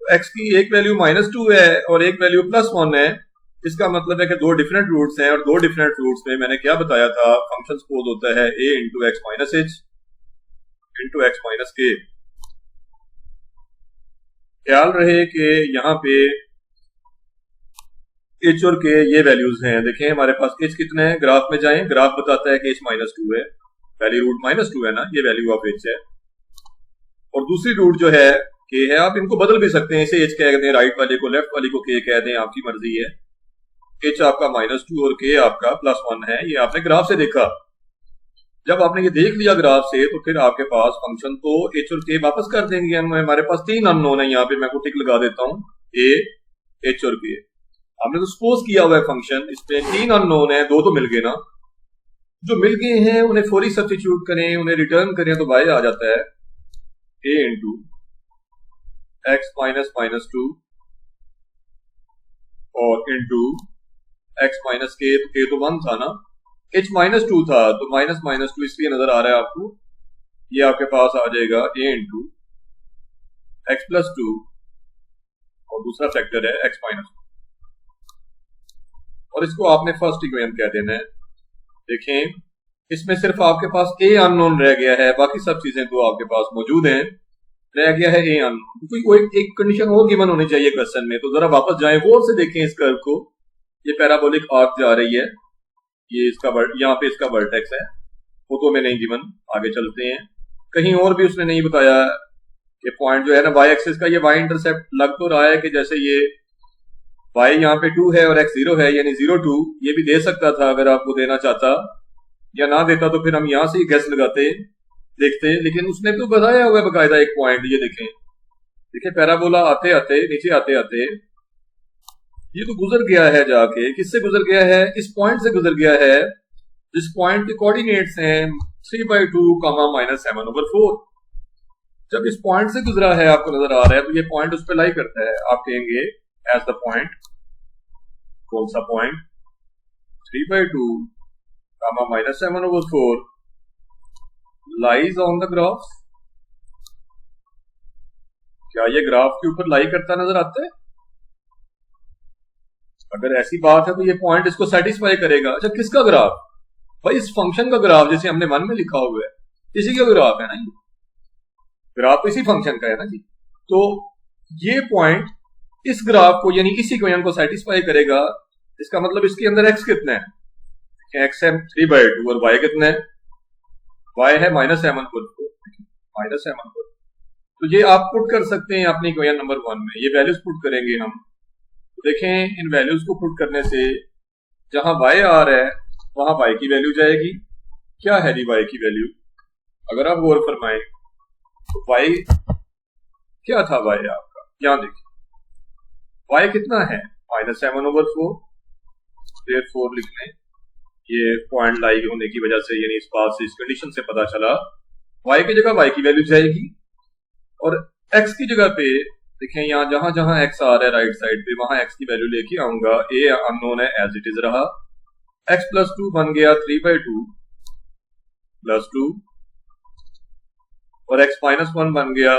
A: तो x की एक वैल्यू -2 है और एक वैल्यू +1 है। इसका मतलब है कि 2 डिफरेंट रूट्स हैं, और 2 डिफरेंट रूट्स में मैंने क्या बताया था, फंक्शन सपोज होता है a into x minus h into x minus के। ख्याल रहे कि यहाँ पे h और k ये वैल्यूज हैं। देखें हमारे पास h कितना है, ग्राफ में जाएं, ग्राफ बताता है कि h -2 है, पहली रूट -2 है ना, ये वैल्यू ऑफ h है। और दूसरी रूट जो है k है। आप इनको बदल भी सकते हैं, इसे h कह दें, राइट वाले को लेफ्ट वाले को k कह दें, आपकी मर्जी है। h आपका -2 और k आपका +1 है, ये आपने ग्राफ से देखा। जब आपने ये देख लिया ग्राफ से, तो फिर आपके पास फंक्शन तो h और k वापस कर देंगे हम। हमारे पास 3 अननोन है, यहाँ पे मैं को टिक लगा देता हूँ, a, h और k। हमने तो सपोज किया हुआ है फंक्शन, इसमें 3 अननोन है, 2 तो मिल गए ना। जो मिल गए हैं उन्हें फौरी सब्स्टिट्यूट करें, उन्हें रिटर्न करें तो y आ जाता है a इंटू एक्स माइनस 2 और इंटू एक्स माइनस के, तो k तो 1 था ना, h -2 था तो -2 इसलिए नजर आ रहा है आपको। ये आपके पास आ जाएगा a इंटू एक्स +2 और दूसरा फैक्टर है x माइनस, और इसको आपने फर्स्ट इक्वेशन कह देना है। देखें इसमें सिर्फ आपके पास a अननोन रह गया है, बाकी सब चीजें तो आपके पास मौजूद हैं, रह गया है a अननोन। कोई एक कंडीशन और गिवन होनी चाहिए क्वेश्चन में, तो जरा वापस जाएं, वो से देखें इस कर्व को। ये पैराबोलिक आर्क जा रही है, ये इसका यहाँ पे इसका वर्टेक्स है, वो तो हमें नहीं गिवन। आगे चलते हैं, कहीं और भी उसने नहीं बताया ये पॉइंट जो है ना y एक्सिस का, ये y इंटरसेप्ट लग तो रहा है कि जैसे ये y यहाँ पे 2 है और x 0 है, यानी 0 2, ये भी दे सकता था अगर आपको देना चाहता, या ना देता तो फिर हम यहां से ही गैस लगाते देखते, लेकिन उसने तो बताया हुआ है बकायदा एक पॉइंट। ये देखें, देखिए पैराबोला आते आते नीचे आते आते ये तो गुजर गया है, जाके किससे गुजर गया है, इस पॉइंट से गुजर गया है, जिस पॉइंट के कोऑर्डिनेट्स हैं 3/2 -7/4। जब इस पॉइंट से गुजरा है आपको नजर आ रहा है, तो ये पॉइंट उस पर लाई करता है। आप कहेंगे एज द पॉइंट, कौन सा point, 3/2 -7/4 lies on the graph. क्या ये ग्राफ के ऊपर लाई करता नजर आता है? अगर ऐसी बात है तो ये पॉइंट इसको सेटिस्फाई करेगा। अच्छा किसका ग्राफ? भाई इस फंक्शन का ग्राफ, जैसे हमने मन में लिखा हुआ है, इसी का ग्राफ है ना, ये ग्राफ तो इसी फंक्शन का है ना जी। तो ये पॉइंट इस ग्राफ को यानी इस इक्वेशन को सेटिस्फाई करेगा। इसका मतलब इसके अंदर x कितना है, x है 3/2 और y कितना है, y है -7/4। तो ये आप पुट कर सकते हैं अपनी इक्वेशन नंबर 1 में, ये वैल्यूज पुट करेंगे हम। तो देखें इन वैल्यूज को पुट करने से जहां y आ रहा है वहां y की वैल्यू जाएगी। क्या है जी y की वैल्यू, अगर आप गौर फरमाएं तो y क्या था, y आपका यहां देखिए, y कितना है -7/4। देयरफॉर लिख लें, ये पॉइंट लाई होने की वजह से, यानी इस बात से, इस कंडीशन से पता चला y की जगह y की वैल्यू जाएगी, और x की जगह पे देखें यहाँ जहां जहां x आ रहा है राइट साइड पे, वहां x की वैल्यू लेके आऊंगा। a अननोन है, एज इट इज रहा। x + 2 बन गया 3/2 + 2, और x -1 बन गया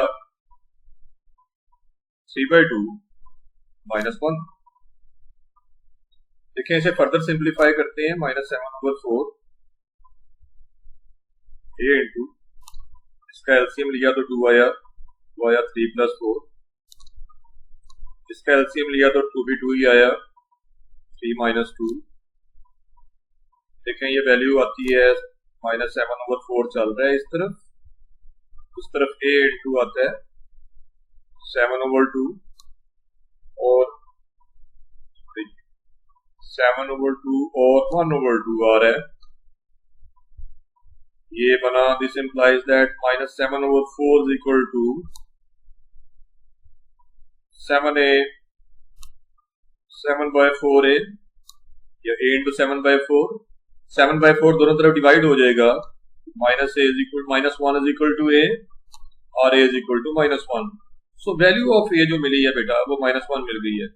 A: 3/2 -1। देखें इसे फर्दर सिंप्लीफाई करते हैं, -7/4 a इंटू, इसका एलसीएम लिया तो 2 आया, 3 + 4, इसका एलसीएम लिया तो 2 भी 2 ही आया, 3 - 2। देखें ये वैल्यू आती है -7/4 चल रहा है इस तरफ, उस तरफ a इंटू आता है 7/2 और 7/2 और 1/2 आ रहा है। ये बना, this implies that -7/4 is equal to 7a 7/4a, या a इंटू 7/4, 7/4 दोनों तरफ डिवाइड हो जाएगा, -1 is equal to a और a is equal to -1। So value of a जो मिली है बेटा वो -1 मिल गई है।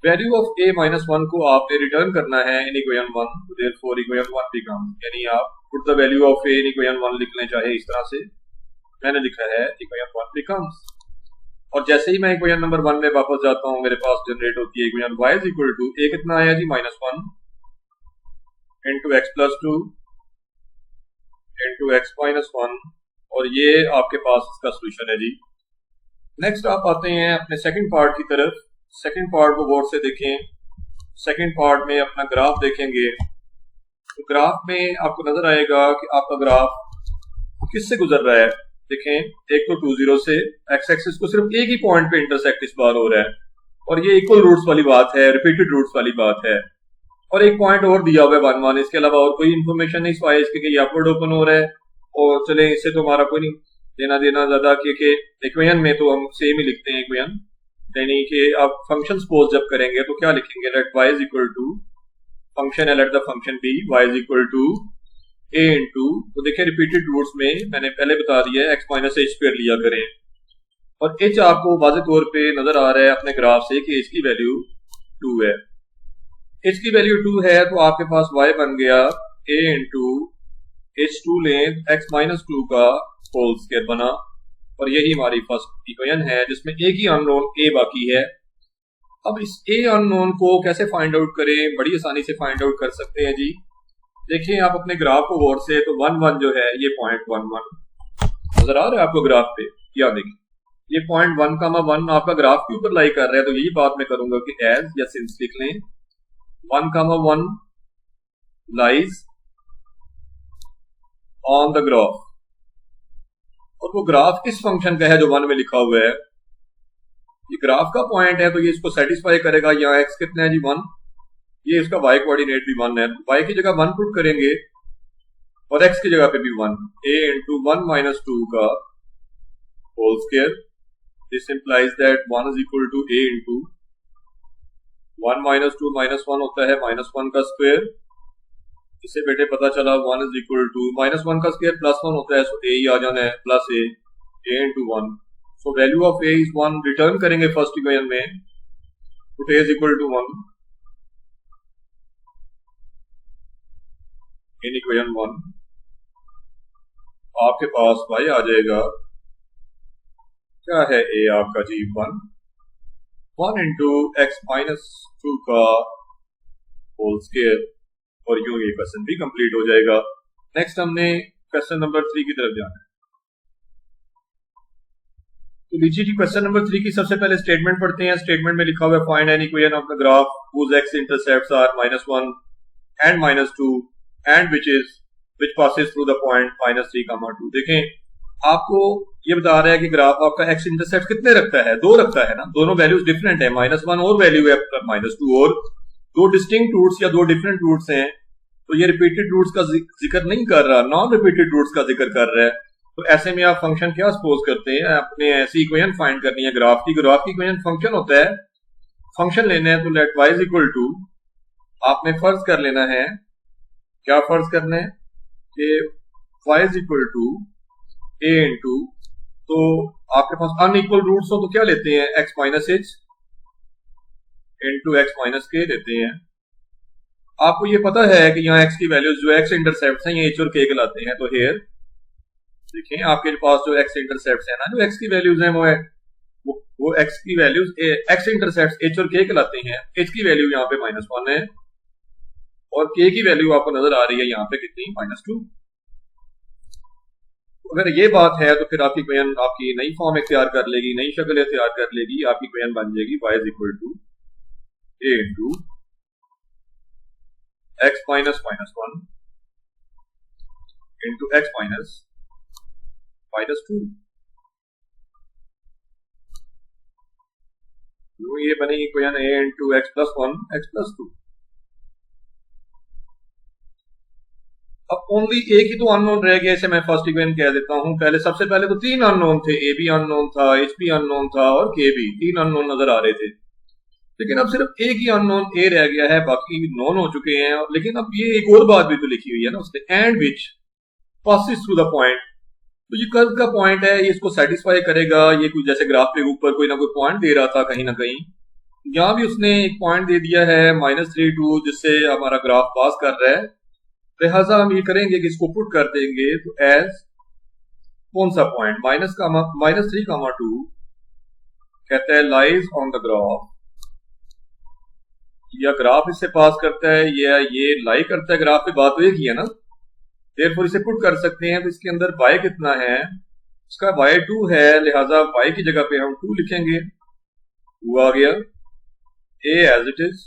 A: वैल्यू ऑफ a -1 को आपने रिटर्न करना है इन इक्वेशन 1, देयरफॉर इक्वेशन 1 बिकम्स, यानी आप put the value of a in equation 1 लिख लें, चाहे इस तरह से मैंने लिखा है, इक्वेशन 1 बिकम्स। और जैसे ही मैं इक्वेशन नंबर 1 में वापस जाता हूं, मेरे पास जनरेट होती है equation y is equal to, a कितना आया जी -1 इंटू x + 2 इंटू x -1, और ये आपके पास इसका सोल्यूशन है जी। नेक्स्ट आप आते हैं अपने सेकंड पार्ट की तरफ। सेकंड पार्ट को गौर से देखें। सेकंड पार्ट में अपना ग्राफ देखेंगे, तो ग्राफ में आपको नजर आएगा कि आपका ग्राफ किससे गुजर रहा है। देखें एक तो 2 0 से, एक्स एक्सिस को सिर्फ एक ही पॉइंट पे इंटरसेक्ट इस बार हो रहा है, और ये इक्वल रूट्स वाली बात है, रिपीटेड रूट्स वाली बात है। और एक पॉइंट और दिया हुआ है 1 1, इसके अलावा और कोई इन्फॉर्मेशन नहीं सिवाय इसके कि ये अपवर्ड ओपन हो रहा है। और चले इससे तो हमारा कोई नहीं लेना देना ज्यादा, क्योंकि इक्वेशन में तो हम सेम ही लिखते हैं इक्वेशन, यानी कि आप फंक्शन सपोज जब करेंगे तो क्या लिखेंगे, let y is equal to function है, let the function be y is equal to a into, तो देखिए रिपीटेड रूट्स में मैंने पहले बता दिया है x -h² लिया करें, और h आपको वाज़ेह तौर पे नजर आ रहा है अपने ग्राफ से कि h की वैल्यू 2 है। h की वैल्यू 2 है तो आपके पास y बन गया a इंटू h2 लें x -2 का होल स्क्वायर बना, और यही हमारी फर्स्ट इक्वेशन है जिसमें एक ही अननोन ए बाकी है। अब इस ए अननोन को कैसे फाइंड आउट करें? बड़ी आसानी से फाइंड आउट कर सकते हैं जी। देखिए आप अपने ग्राफ को गौर से, तो 1 1 जो है ये .11 नजर आ रहा है आपको ग्राफ पे? या देखिए ये .1, 1 आपका ग्राफ के ऊपर लाई कर रहा है, तो यही बात मैं करूंगा कि एज या सिंस लिख लें। 1, 1 लाइज ऑन द ग्राफ, और वो ग्राफ किस फंक्शन का है जो 1 में लिखा हुआ है? ये ग्राफ का पॉइंट है, तो ये इसको सेटिस्फाई करेगा। यहाँ एक्स कितना है जी? 1। ये इसका वाई कोऑर्डिनेट भी 1 है, वाई की जगह 1 पुट करेंगे और एक्स की जगह पे भी 1। a इंटू 1 - 2 का whole square, this implies that 1 is equal to a into 1 - 2 -1 होता है -1 का स्क्वायर। इससे बेटे पता चला 1 इज इक्वल टू -1 का स्क्वायर +1 होता है, सो a ही आ जाना है plus a into 1। So value of a is 1 return करेंगे फर्स्ट इक्वेशन में, put a is equal to 1 in equation 1। आपके पास y आ जाएगा, क्या है a आपका जी? 1 इंटू x - 2 का होल स्क्वायर, और यूं ये क्वेश्चन भी कंप्लीट हो जाएगा। नेक्स्ट हमने क्वेश्चन नंबर 3 की तरफ जाना है। तो लीजिए जी क्वेश्चन नंबर 3 की सबसे पहले स्टेटमेंट पढ़ते हैं। स्टेटमेंट में लिखा हुआ है find any equation of the graph whose x intercepts are -1 and -2 and which passes through the point -3, 2। देखें आपको ये बता रहा है कि ग्राफ आपका x इंटरसेप्ट कितने रखता है? 2 रखता है ना, दोनों वैल्यूज डिफरेंट है, -1 और वैल्यू है -2, और दो डिस्टिंक्ट रूट्स या दो डिफरेंट रूट्स हैं, तो ये रिपीटेड रूट्स का जिक्र नहीं कर रहा, नॉन रिपीटेड रूट्स का जिक्र कर रहा है। तो ऐसे में आप फंक्शन क्या सपोज करते हैं? आपने ऐसी इक्वेशन फाइंड करनी है ग्राफ की इक्वेशन फंक्शन होता है, फंक्शन लेना है, तो let y is equal to, आपने फर्ज कर लेना है, क्या फर्ज करना है कि y is equal to a into, तो आपके पास अनइक्वल रूट्स हो तो क्या लेते हैं? x minus h into x minus के लेते हैं। आपको ये पता है कि यहाँ x की वैल्यूज जो x इंटरसेप्ट हैं ये h और k कहलाते हैं। तो हेयर देखिए आपके पास जो x इंटरसेप्ट है ना, जो x की वैल्यूज हैं वो x की वैल्यूज x इंटरसेप्ट h और k कहलाते हैं। h की वैल्यू यहाँ पे -1 है और k की वैल्यू आपको नजर आ रही है यहाँ पे कितनी? -2। अगर ये बात है तो फिर आपकी इक्वेशन आपकी नई फॉर्म इख्तियार कर लेगी, नई शक्ल इख्तियार कर लेगी। आपकी इक्वेशन बन जाएगी y is equal to a into x minus -1 into x minus -2। ये बनेगी equation a into x plus 1 x plus 2। अब ओनली एक ही तो अननोन रह गया, इसे मैं फर्स्ट इक्वेशन कह देता हूं। पहले सबसे पहले तो 3 अननोन थे, a भी अननोन था, h भी अननोन था और k भी, 3 अननोन नजर आ रहे थे। लेकिन अब सिर्फ एक ही अननोन a रह गया है, बाकी नोन हो चुके हैं। लेकिन अब ये एक और बात भी तो लिखी हुई है ना उसने, and which passes through the point. तो ये कर्व का पॉइंट है, ये इसको सेटिस्फाई करेगा। ये कुछ जैसे ग्राफ के ऊपर कोई ना कोई पॉइंट दे रहा था कहीं ना कहीं, यहाँ भी उसने एक पॉइंट दे दिया है -3 2, जिससे हमारा ग्राफ पास कर रहा है। लिहाजा हम ये करेंगे कि इसको पुट कर देंगे, तो एज कौन सा पॉइंट? -3, 2 कहता है लाइज ऑन द ग्राफ, या ग्राफ इससे पास करता है या ये लाई करता है ग्राफ पे, बात तो एक ही है ना। देयरफॉर इसे पुट कर सकते हैं। तो इसके अंदर y कितना है? इसका y 2 है, लिहाजा y की जगह पे हम 2 लिखेंगे, 2 आ गया, a एज इट इज,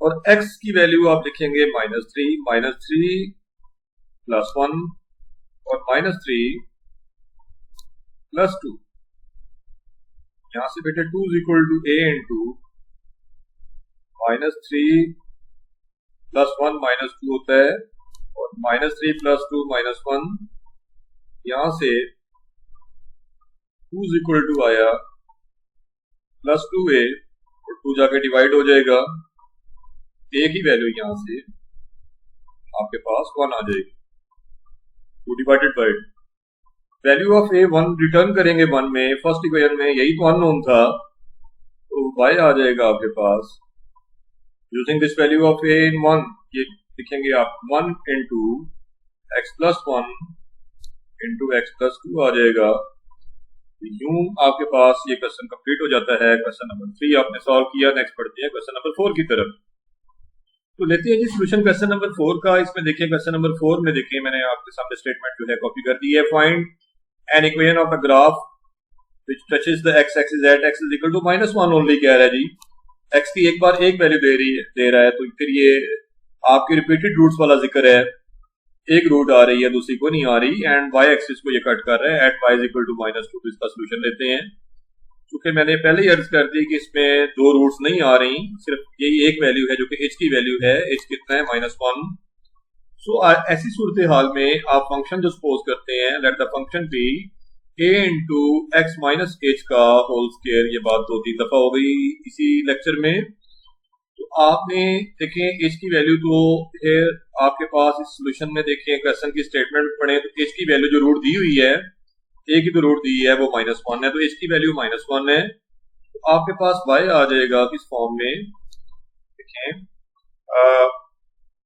A: और x की वैल्यू आप लिखेंगे -3 प्लस 1 और -3 प्लस 2। यहां से बेटे 2 is equal to a into -3 plus 1 -2 होता है, और -3 प्लस 2 -1, यहां से 2 इज इक्वल टू आया प्लस 2a, और 2 जाके डिवाइड हो जाएगा, a की वैल्यू यहां से आपके पास 1 आ जाएगी, 2 divided by value of a 1 return करेंगे 1 में। फर्स्ट इक्वेशन में यही तो अननोन था, तो y आ जाएगा आपके पास using this value of a in 1, ये लिखेंगे आप 1 into x plus 1 into x plus 2 आ जाएगा, यूं आपके पास ये क्वेश्चन कंप्लीट हो जाता है। क्वेश्चन नंबर 3 आपने सॉल्व किया। नेक्स्ट पढ़ते हैं क्वेश्चन नंबर 4 की तरफ। तो लेते हैं जी सोल्यूशन क्वेश्चन नंबर 4 का। इसमें देखिए क्वेश्चन नंबर 4 में देखिए मैंने आपके सामने स्टेटमेंट जो है कॉपी कर दी है। Find an equation of the graph which touches the x axis at x is equal to -1 only कह रहा है जी। एक्स की एक बार एक वैल्यू दे रहा है, तो फिर ये आपकी रिपीटेड रूट्स वाला जिक्र है। एक रूट आ रही है, दूसरी को नहीं आ रही, एंड वाई एक्सिस को ये कट कर रहा है at y is equal to -2। इसका सोल्यूशन लेते हैं। क्योंकि मैंने पहले ही अर्ज कर दी कि इसमें दो रूट्स नहीं आ रही, सिर्फ यही एक वैल्यू है जो कि h की वैल्यू है। h कितना है? -1। सो ऐसी सूरत हाल में आप फंक्शन जो सपोज करते हैं, let the function be a into x minus h का होल स्क्वायर। ये बात 2-3 दफा हो गई इसी लेक्चर में। तो आपने देखें h की वैल्यू तो है आपके पास इस सोल्यूशन में। देखें क्वेश्चन की स्टेटमेंट पढ़े तो h की वैल्यू जो रूट दी हुई है, a की तो रूट दी है वो -1 है, तो h की वैल्यू -1 है। तो आपके पास y आ जाएगा किस फॉर्म में? देखें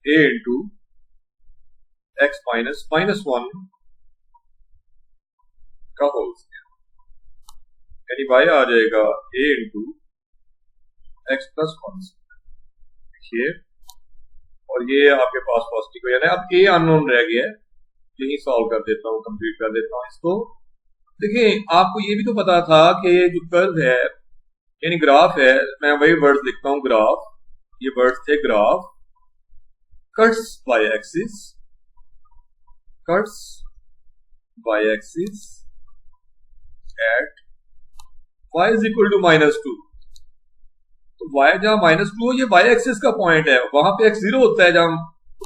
A: a इंटू एक्स माइनस -1 का होल स्क्वायर, यानी y आ जाएगा a इंटू एक्स प्लस 1। देखिए, और ये आपके पास पॉजिटिव है। अब a अननोन रह गया है, यही सॉल्व कर देता हूँ, कंप्लीट कर देता हूँ इसको। देखिए आपको ये भी तो पता था कि जो कर्व है यानी ग्राफ है, मैं वही वर्ड्स लिखता हूं ग्राफ। ये वर्ड्स थे graph cuts by axis, cuts by axis at y is equal to -2। तो y जहां -2 हो, ये y एक्सिस का पॉइंट है, वहां पे x 0 होता है। जहां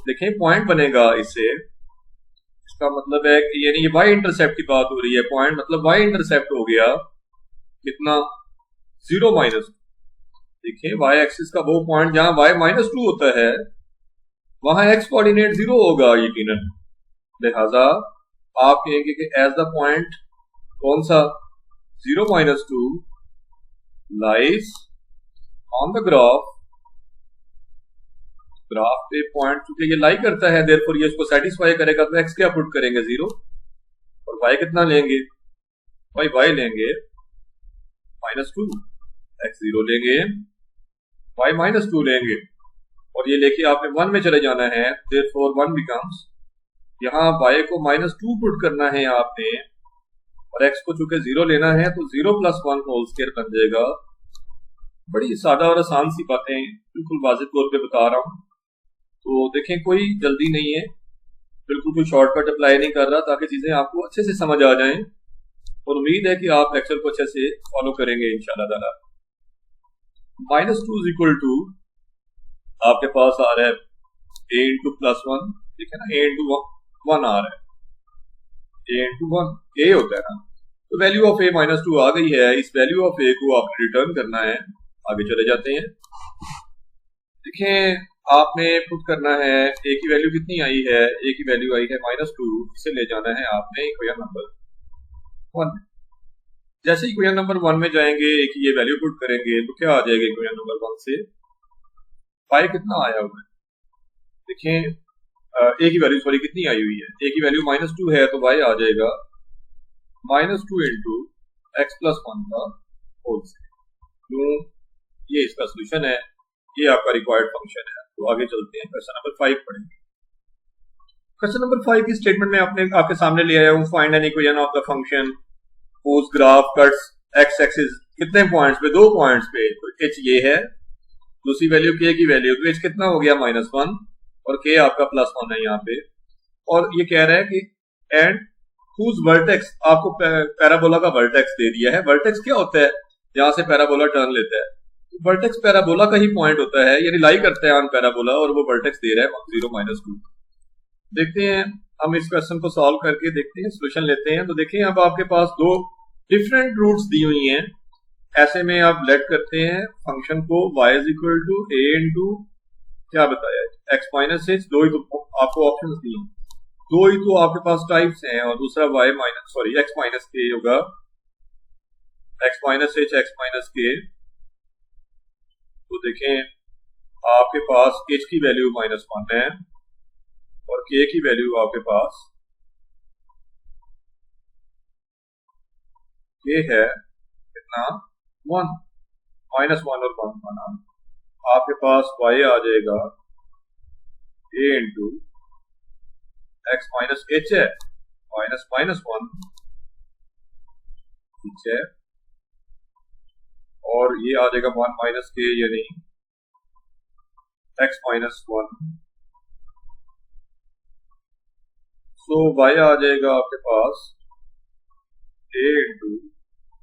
A: देखें पॉइंट बनेगा इससे, इसका मतलब है कि यानी ये y इंटरसेप्ट की बात हो रही है। पॉइंट मतलब y इंटरसेप्ट हो गया कितना? 0 -2। देखिए y एक्सिस का वो पॉइंट जहां y -2 होता है, वहां x कोऑर्डिनेट 0 होगा यकीनन। लिहाजा आप कहेंगे कि एज द पॉइंट कौन सा? 0 -2 lies on the graph. Graph पे पॉइंट चूंकि ये लाई करता है, देयरफॉर ये इसको सेटिस्फाई करेगा, तो x क्या पुट करेंगे? 0। और y कितना लेंगे? y लेंगे -2, x 0 लेंगे, y -2 लेंगे, और ये लेके आपने 1 में चले जाना है। देयरफॉर 1 बिकम्स, यहाँ y को -2 पुट करना है आपने, और x को चूंकि 0 लेना है, तो 0 + 1 होल स्क्वायर बन जाएगा। बड़ी सादा और आसान सी बातें बिल्कुल वाज़िह तौर पे बता रहा हूँ। तो देखें कोई जल्दी नहीं है, बिल्कुल कोई शॉर्टकट अप्लाई नहीं कर रहा, ताकि चीजें आपको अच्छे से समझ आ जाएं। और उम्मीद है कि आप लेक्चर को अच्छे से फॉलो करेंगे इंशाल्लाह ताला। -2 इज इक्वल टू आपके पास आ रहा है a इंटू +1। ठीक है ना, a इंटू 1 आ रहा है, a इंटू 1 a होता है ना। तो वैल्यू ऑफ a -2 आ गई है। इस वैल्यू ऑफ a को आपने रिटर्न करना है। आगे चले जाते हैं। देखें आपने पुट करना है a की वैल्यू कितनी आई है? a की वैल्यू आई है -2। इसे ले जाना है आपने इक्वेशन नंबर 1 में। जैसे इक्वेशन नंबर 1 में जाएंगे, a की ये वैल्यू पुट करेंगे, तो क्या आ जाएगा इक्वेशन नंबर 1 से? y कितना आया हुआ है? देखें a की वैल्यू सॉरी कितनी आई हुई है? a की वैल्यू -2 है, तो y आ जाएगा -2 इंटू एक्स प्लस 1 का होल स्क्वायर। ये इसका सोल्यूशन है, ये आपका रिक्वायर्ड फंक्शन है। तो आगे चलते हैं, क्वेश्चन नंबर 5 पढ़ेंगे। क्वेश्चन नंबर 5 की स्टेटमेंट में आपके सामने ले आया हूं। Find an equation of the function whose graph cuts x axis कितने पॉइंट्स पे? 2 पॉइंट्स पे। तो h ये है, दूसरी वैल्यू k की वैल्यू, तो h कितना हो गया? -1, और k आपका +1 है यहाँ पे। और ये कह रहा है कि एंड whose वर्टेक्स, आपको पैराबोला का वर्टेक्स दे दिया है। वर्टेक्स क्या होता है? जहां से पैराबोला टर्न लेता है, वर्टेक्स पैराबोला का ही पॉइंट होता है, यानी लाई करता है ऑन पैराबोला, और वो वर्टेक्स दे रहा है 0 -2। देखते हैं हम इस क्वेश्चन को सॉल्व करके देखते हैं, सोल्यूशन लेते हैं। तो देखिए अब आपके पास 2 डिफरेंट रूट्स दी हुई हैं। ऐसे में आप लेट करते हैं फंक्शन को y is equal to a into क्या बताया x -h। दो ही तो आपको ऑप्शंस दिए, 2 ही तो आपके पास टाइप्स हैं, और दूसरा x -k होगा, x -h x -k। तो देखें आपके पास h की वैल्यू -1 है, और k की वैल्यू आपके पास ये है कितना 1 -1 और 1 बना, आपके पास y आ जाएगा a into x minus H है -1 ठीक है, और ये आ जाएगा 1 माइनस के यानी x -1, सो y आ जाएगा आपके पास a into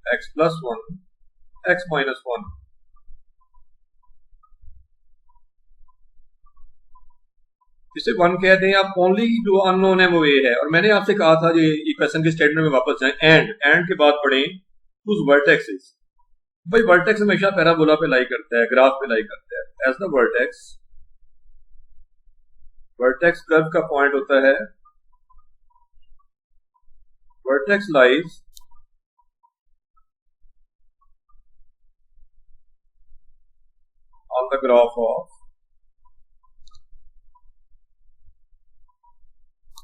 A: x plus 1 x -1। इसे 1 कहते हैं आप, ओनली जो अननोन है वो ये है। और मैंने आपसे कहा था ये इक्वेशन के स्टेटमेंट में वापस जाएं, एंड के बाद पढ़ें whose vertex is, भाई वर्टेक्स हमेशा पैराबोला पे लाई करता है, ग्राफ पे लाई करता है। एज द वर्टेक्स कर्व का पॉइंट होता है, vertex lies on the graph of,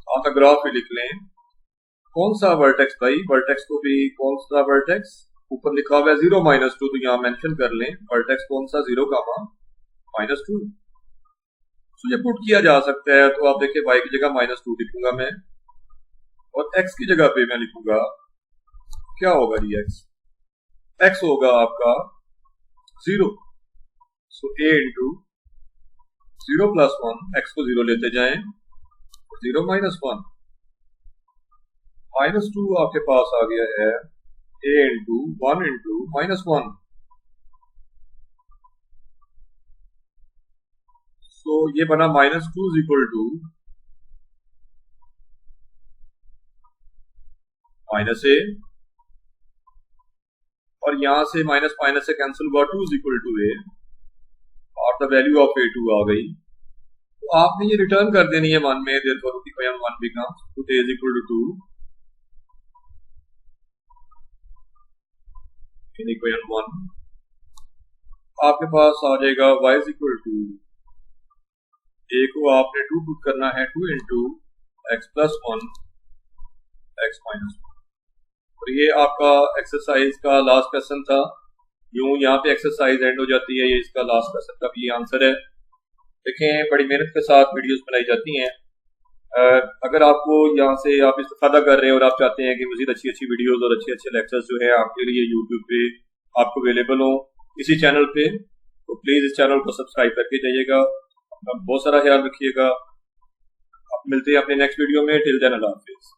A: on the graph भी लिख लें कौन सा वर्टेक्स भाई, वर्टेक्स को भी कौन सा वर्टेक्स, ऊपर लिखा हुआ है 0 -2 तो यहां मेंशन कर लें वर्टेक्स कौन सा 0 -2। तो ये पुट किया जा सकता है, तो आप देखिए y की जगह -2 लिखूंगा मैं और x की जगह पे मैं लिखूंगा क्या होगा जी, x होगा आपका 0, सो a इंटू 0 + 1, x को 0 लेते जाएं 0 -1 -2 आपके पास आ गया है a इंटू 1 इंटू -1, सो ये बना -2 इक्वल टू -a, और यहां से माइनस माइनस से कैंसिल हुआ 2 इक्वल टू a और द वैल्यू ऑफ a2 आ गई। तो आपने ये रिटर्न कर देनी है 1 में, therefore equation 1 becomes तो a is equal to 2 in equation 1। आपके पास आ जाएगा y is equal to, a को आपने 2 पुट करना है 2 इंटू एक्स प्लस 1 x -1, और ये आपका एक्सरसाइज का लास्ट क्वेश्चन था। यूं यहाँ पे एक्सरसाइज एंड हो जाती है, ये इसका लास्ट क्वेश्चन का भी आंसर है। देखें बड़ी मेहनत के साथ वीडियोस बनाई जाती हैं। अगर आपको यहाँ से आप इस्तेफादा कर रहे हैं और आप चाहते हैं कि मजीद अच्छी अच्छी वीडियोस और अच्छे अच्छे लेक्चर्स जो है आपके लिए यूट्यूब पे आपको अवेलेबल हो इसी चैनल पे, तो प्लीज इस चैनल को सब्सक्राइब करके जाइएगा। अपना बहुत सारा ख्याल रखिएगा। अब मिलते हैं अपने नेक्स्ट वीडियो में। टिल देन अल्लाह हाफिज़।